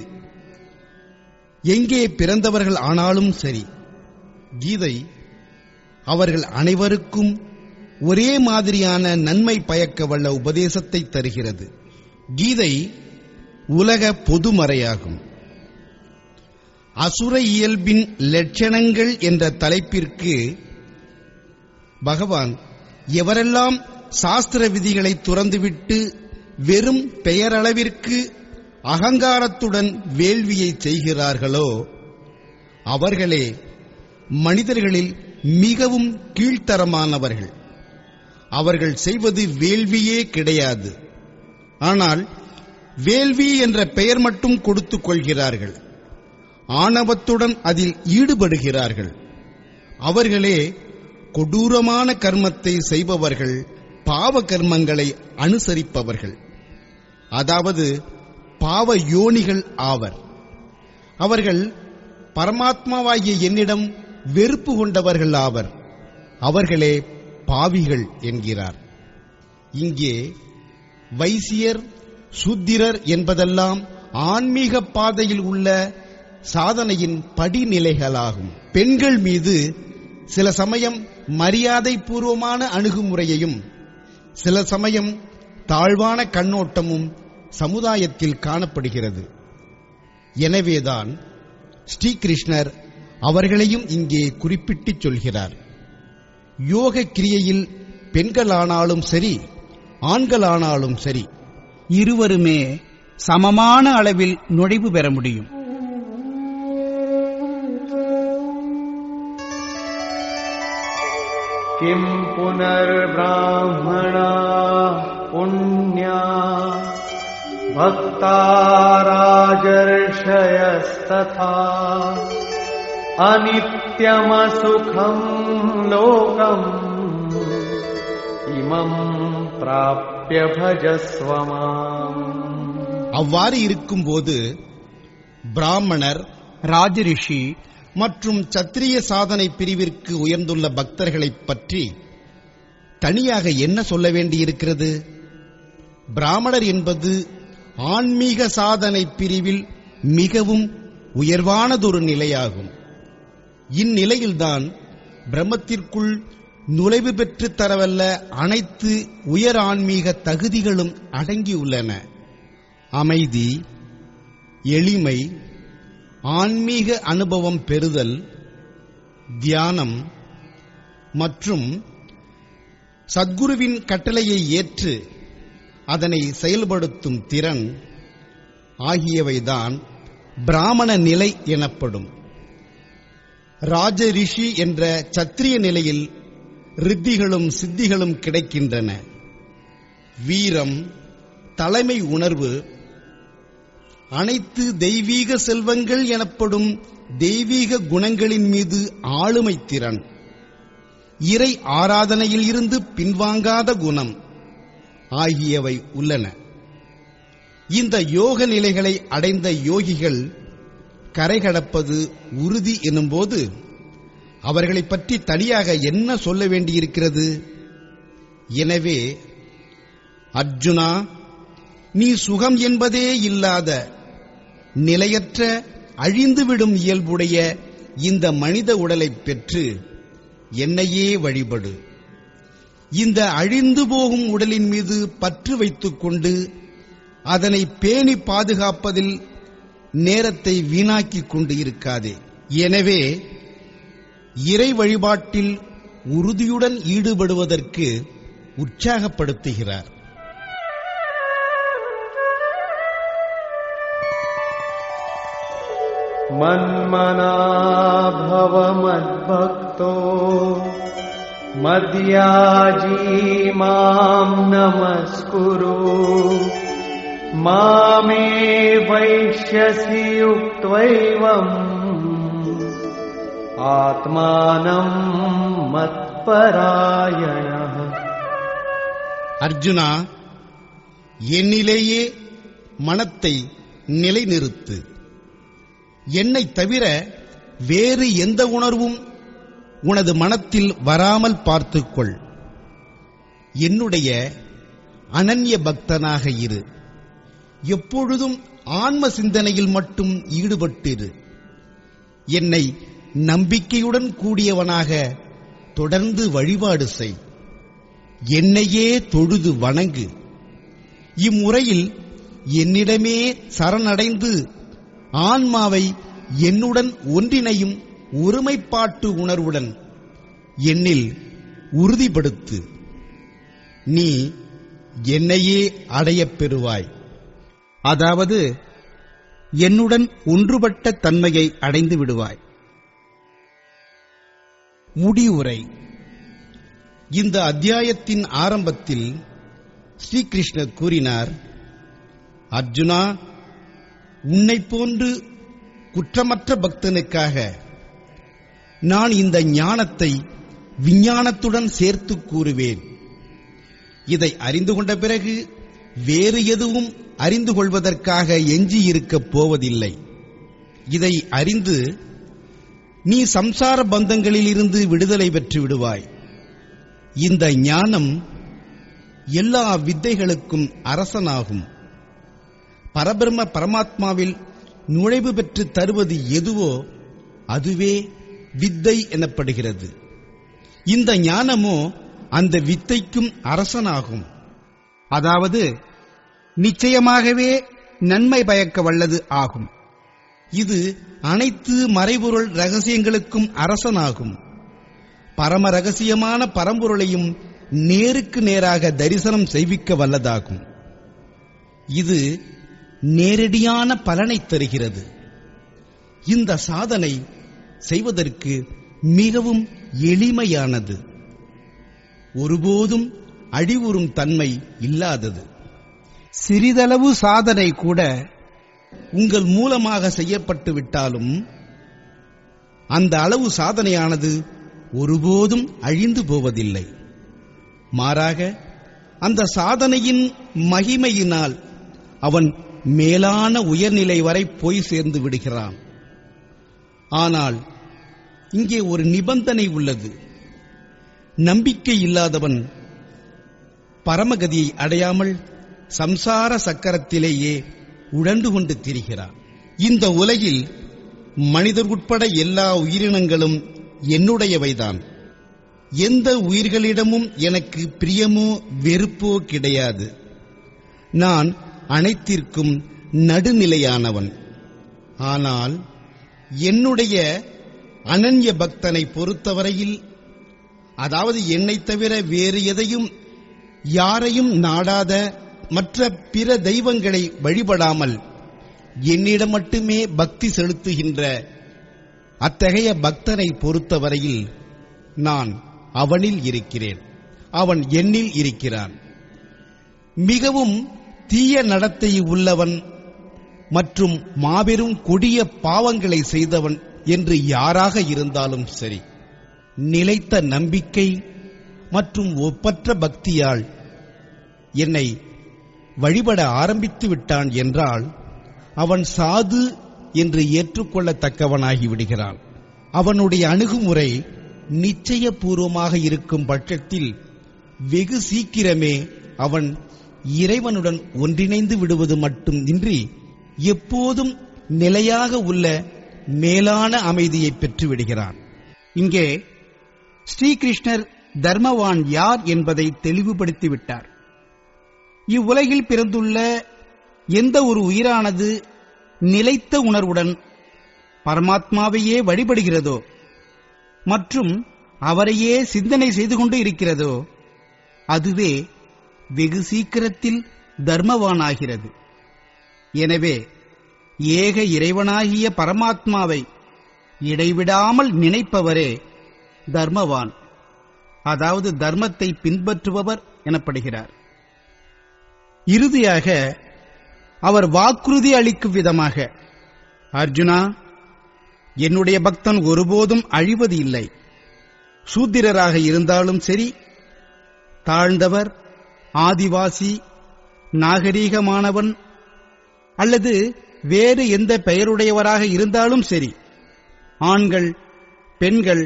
எங்கே பிறந்தவர்கள் ஆனாலும் சரி, கீதை அவர்கள் அனைவருக்கும் ஒரே மாதிரியான நன்மை பயக்க வல்ல உபதேசத்தை தருகிறது. கீதை உலக பொதுமறையாகும். அசுர இயல்பின் லட்சணங்கள் என்ற தலைப்பிற்கு பகவான் எவரெல்லாம் சாஸ்திர விதிகளை துறந்துவிட்டு வெறும் பெயரளவிற்கு அகங்காரத்துடன் வேள்வியை செய்கிறார்களோ அவர்களே மனிதர்களில் மிகவும் கீழ்த்தரமானவர்கள். அவர்கள் செய்வது வேள்வியே கிடையாது, ஆனால் வேள்வி என்ற பெயர் மட்டும் கொடுத்துக் கொள்கிறார்கள். ஆணவத்துடன் அதில் ஈடுபடுகிறார்கள். அவர்களே கொடூரமான கர்மத்தை செய்பவர்கள், பாவ கர்மங்களை அனுசரிப்பவர்கள், அதாவது பாவ யோனிகள் ஆவர். அவர்கள் பரமாத்மாவாகிய என்னிடம் வெறுப்பு கொண்டவர்கள் ஆவர். அவர்களே பாவிகள் என்கிறார். இங்கே வைசியர் சூத்திரர் என்பதெல்லாம் ஆன்மீக பாதையில் உள்ள சாதனையின் படிநிலைகளாகும். பெண்கள் மீது சில சமயம் மரியாதை பூர்வமான அணுகுமுறையையும் சில சமயம் தாழ்வான கண்ணோட்டமும் சமுதாயத்தில் காணப்படுகிறது. எனவேதான் ஸ்ரீகிருஷ்ணர் அவர்களையும் இங்கே குறிப்பிட்டு சொல்கிறார். யோக கிரியையில் பெண்களானாலும் சரி, ஆண்களானாலும் சரி, இருவருமே சமமான அளவில் நுழைவு பெற முடியும். किं पुनर्ब्राह्मणा पुण्या भक्ता राजर्षयस्तथा अनित्यमसुखं लोकम् इमं प्राप्य भजस्व माम्. அவ்வாறு இருக்கும்போது பிராமணர், ராஜரிஷி மற்றும் சத்திரிய சாதனை பிரிவிற்கு உயர்ந்துள்ள பக்தர்களைப் பற்றி தனியாக என்ன சொல்ல வேண்டியிருக்கிறது? பிராமணர் என்பது ஆன்மீக சாதனை பிரிவில் மிகவும் உயர்வானதொரு நிலையாகும். இந்நிலையில்தான் பிரம்மத்திற்குள் நுழைவு பெற்று தரவல்ல அனைத்து உயர் ஆன்மீக தகுதிகளும் அடங்கியுள்ளன. அமைதி, எளிமை, ஆன்மீக அனுபவம் பெறுதல், தியானம் மற்றும் சத்குருவின் கட்டளையை ஏற்று அதனை செயல்படுத்தும் திறன் ஆகியவைதான் பிராமண நிலை எனப்படும். ராஜரிஷி என்ற சத்திரிய நிலையில் ரித்திகளும் சித்திகளும் கிடைக்கின்றன. வீரம், தலைமை உணர்வு, அனைத்து தெய்வீக செல்வங்கள் எனப்படும் தெய்வீக குணங்களின் மீது ஆளுமை திறன், இறை ஆராதனையில் இருந்து பின்வாங்காத குணம் ஆகியவை உள்ளன. இந்த யோக நிலைகளை அடைந்த யோகிகள் கரை கடப்பது உறுதி எனும்போது அவர்களைப் பற்றி தனியாக என்ன சொல்ல வேண்டியிருக்கிறது? எனவே அர்ஜுனா, நீ சுகம் என்பதே இல்லாத நிலையற்ற அழிந்துவிடும் இயல்புடைய இந்த மனித உடலைப் பெற்று என்னையே வழிபடு. இந்த அழிந்து போகும் உடலின் மீது பற்று வைத்துக் கொண்டு அதனை பேணி பாதுகாப்பதில் நேரத்தை வீணாக்கிக் கொண்டு இருக்காதே. எனவே இறை வழிபாட்டில் உறுதியுடன் ஈடுபடுவதற்கு உற்சாகப்படுத்துகிறார். मन्मना भव मद्भक्तो मद्याजी मां नमस्कुरु मामे वैश्यसि युक्त्वैवम् आत्मानं मत्परायणः. அர்ஜுனா, என்னிலேயே மனத்தை நிலைநிறுத்து. என்னை தவிர வேறு எந்த உணர்வும் உனது மனத்தில் வராமல் பார்த்துக்கொள். என்னுடைய அனன்ய பக்தனாக இரு. எப்பொழுதும் ஆன்ம சிந்தனையில் மட்டும் ஈடுபட்டிரு. என்னை நம்பிக்கையுடன் கூடியவனாக தொடர்ந்து வழிபாடு செய். என்னையே தொழுது வணங்கு. இம்முறையில் என்னிடமே சரணடைந்து ஆன்மாவை என்னுடன் ஒன்றிணையும் ஒருமைப்பாட்டு உணர்வுடன் என்னில் உறுதிப்படுத்து. நீ என்னையே அடையப் பெறுவாய். அதாவது என்னுடன் ஒன்றுபட்ட தன்மையை அடைந்து விடுவாய். முடிவுரை. இந்த அத்தியாயத்தின் ஆரம்பத்தில் ஸ்ரீகிருஷ்ணர் கூறினார், அர்ஜுனா, உன்னைப் போன்று குற்றமற்ற பக்தனுக்காக நான் இந்த ஞானத்தை விஞ்ஞானத்துடன் சேர்த்து கூறுவேன். இதை அறிந்து கொண்ட பிறகு வேறு எதுவும் அறிந்து கொள்வதற்காக எஞ்சியிருக்கப் போவதில்லை. இதை அறிந்து நீ சம்சார பந்தங்களில் இருந்து விடுதலை பெற்று விடுவாய். இந்த ஞானம் எல்லா வித்தைகளுக்கும் அரசனாகும். பரபிரம்ம பரமாத்மாவில் நுழைவு பெற்று தருவது எதுவோ அதுவே வித்தை எனப்படுகிறது. இந்த ஞானமோ அந்த வித்தைக்கும் அரசனாகும். அதாவது நிச்சயமாகவே நன்மை பயக்க வல்லது ஆகும். இது அனைத்து மறைபொருள் ரகசியங்களுக்கும் அரசனாகும். பரம ரகசியமான பரம்பொருளையும் நேருக்கு நேராக தரிசனம் செய்விக்க வல்லதாகும். இது நேரடியான பலனை தருகிறது. இந்த சாதனை செய்வதற்கு மிகவும் எளிமையானது, ஒருபோதும் அழிவுறும் தன்மை இல்லாதது. சிறிதளவு சாதனை கூட உங்கள் மூலமாக செய்யப்பட்டு விட்டாலும் அந்த அளவு சாதனையானது ஒருபோதும் அழிந்து போவதில்லை. மாறாக அந்த சாதனையின் மகிமையினால் அவன் மேலான உயர்நிலை வரை போய் சேர்ந்து விடுகிறான். ஆனால் இங்கே ஒரு நிபந்தனை உள்ளது. நம்பிக்கை இல்லாதவன் பரமகதியை அடையாமல் சம்சார சக்கரத்திலேயே உழண்டு கொண்டு திரிகிறான். இந்த உலகில் மனிதர் உட்பட எல்லா உயிரினங்களும் என்னுடையவைதான். எந்த உயிர்களிடமும் எனக்கு பிரியமோ வெறுப்போ கிடையாது. நான் அனைத்திற்கும் நடுநிலையானவன். ஆனால் என்னுடைய அனன்ய பக்தனை பொறுத்தவரையில், அதாவது என்னைத் தவிர வேறு எதையும் யாரையும் நாடாத மற்ற பிற தெய்வங்களை வழிபடாமல் என்னிடம் மட்டுமே பக்தி செலுத்துகின்ற அத்தகைய பக்தனை பொறுத்தவரையில் நான் அவனில் இருக்கிறேன், அவன் என்னில் இருக்கிறான். மிகவும் தீய நடத்தை உள்ளவன் மற்றும் மாபெரும் கொடிய பாவங்களை செய்தவன் என்று யாராக இருந்தாலும் சரி, நிலைத்த நம்பிக்கை மற்றும் ஒப்பற்ற பக்தியால் என்னை வழிபட ஆரம்பித்து விட்டான் என்றால் அவன் சாது என்று ஏற்றுக்கொள்ளத்தக்கவனாகி விடுகிறான். அவனுடைய அணுகுமுறை நிச்சயபூர்வமாக இருக்கும் பட்சத்தில் வெகு சீக்கிரமே அவன் இறைவனுடன் ஒன்றிணைந்து விடுவது மட்டுமின்றி எப்போதும் நிலையாக உள்ள மேலான அமைதியை பெற்று விடுகிறான். இங்கே ஸ்ரீகிருஷ்ணர் தர்மவான் யார் என்பதை தெளிவுபடுத்திவிட்டார். இவ்வுலகில் பிறந்துள்ள எந்த ஒரு உயிரானது நிலைத்த உணர்வுடன் பரமாத்மாவையே வழிபடுகிறதோ மற்றும் அவரையே சிந்தனை செய்து கொண்டு இருக்கிறதோ அதுவே வெகு சீக்கிரத்தில் தர்மவானாகிறது. எனவே ஏக இறைவனாகிய பரமாத்மாவை இடைவிடாமல் நினைப்பவரே தர்மவான், அதாவது தர்மத்தை பின்பற்றுபவர் எனப்படுகிறார். இறுதியாக அவர் வாக்குறுதி அளிக்கும் விதமாக, அர்ஜுனா, என்னுடைய பக்தன் ஒருபோதும் அழிவது இல்லை. சூத்திரராக இருந்தாலும் சரி, தாழ்ந்தவர், ஆதிவாசி, நாகரீகமானவன் அல்லது வேறு எந்த பெயருடையவராக இருந்தாலும் சரி, ஆண்கள், பெண்கள்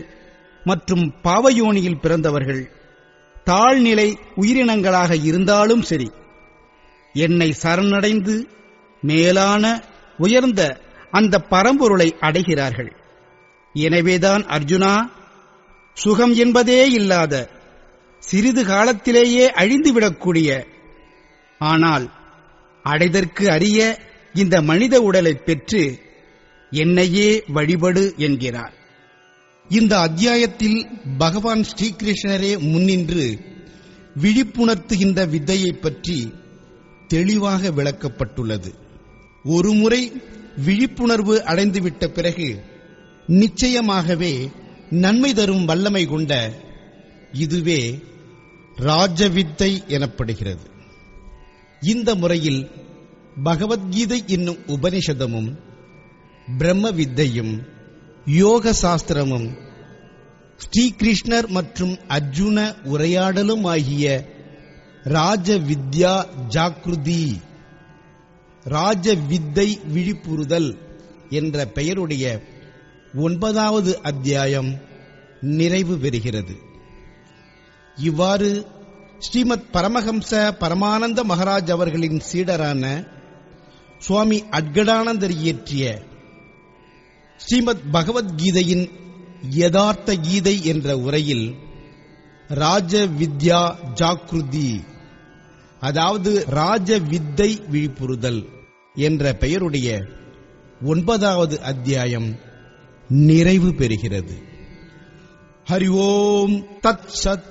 மற்றும் பாவயோனியில் பிறந்தவர்கள், தாழ்நிலை உயிரினங்களாக இருந்தாலும் சரி, என்னை சரணடைந்து மேலான உயர்ந்த அந்த பரம்பொருளை அடைகிறார்கள். எனவேதான் அர்ஜுனா, சுகம் என்பதே இல்லாத, சிறிது காலத்திலேயே அழிந்துவிடக்கூடிய, ஆனால் அடைதற்கு அரிய இந்த மனித உடலை பெற்று என்னையே வழிபடு என்கிறார். இந்த அத்தியாயத்தில் பகவான் ஸ்ரீகிருஷ்ணரே முன்னின்று விழிப்புணர்த்துகின்ற வித்தையைப் பற்றி தெளிவாக விளக்கப்பட்டுள்ளது. ஒருமுறை விழிப்புணர்வு அடைந்துவிட்ட பிறகு நிச்சயமாகவே நன்மை தரும் வல்லமை கொண்ட இதுவே ராஜவித்தை எனப்படுகிறது. இந்த முறையில் பகவத்கீதை என்னும் உபனிஷதமும் பிரம்ம வித்தையும் யோக சாஸ்திரமும் ஸ்ரீகிருஷ்ணர் மற்றும் அர்ஜுன உரையாடலும் ஆகிய ராஜவித்யா ஜாக்ருதி, ராஜவித்தை விழிப்புறுதல் என்ற பெயருடைய 9வது அத்தியாயம் நிறைவு பெறுகிறது. இவ்வாறு ஸ்ரீமத் பரமஹம்ச பரமானந்த மகாராஜ் அவர்களின் சீடரான சுவாமி அட்கடானந்தர் இயற்றிய ஸ்ரீமத் பகவத்கீதையின் யதார்த்த கீதை என்ற உரையில் ராஜ வித்யா ஜாக்ருதி, அதாவது ராஜ வித்தை விழிப்புறுதல் என்ற பெயருடைய 9வது அத்தியாயம் நிறைவு பெறுகிறது. ஹரி ஓம் தத் சத்.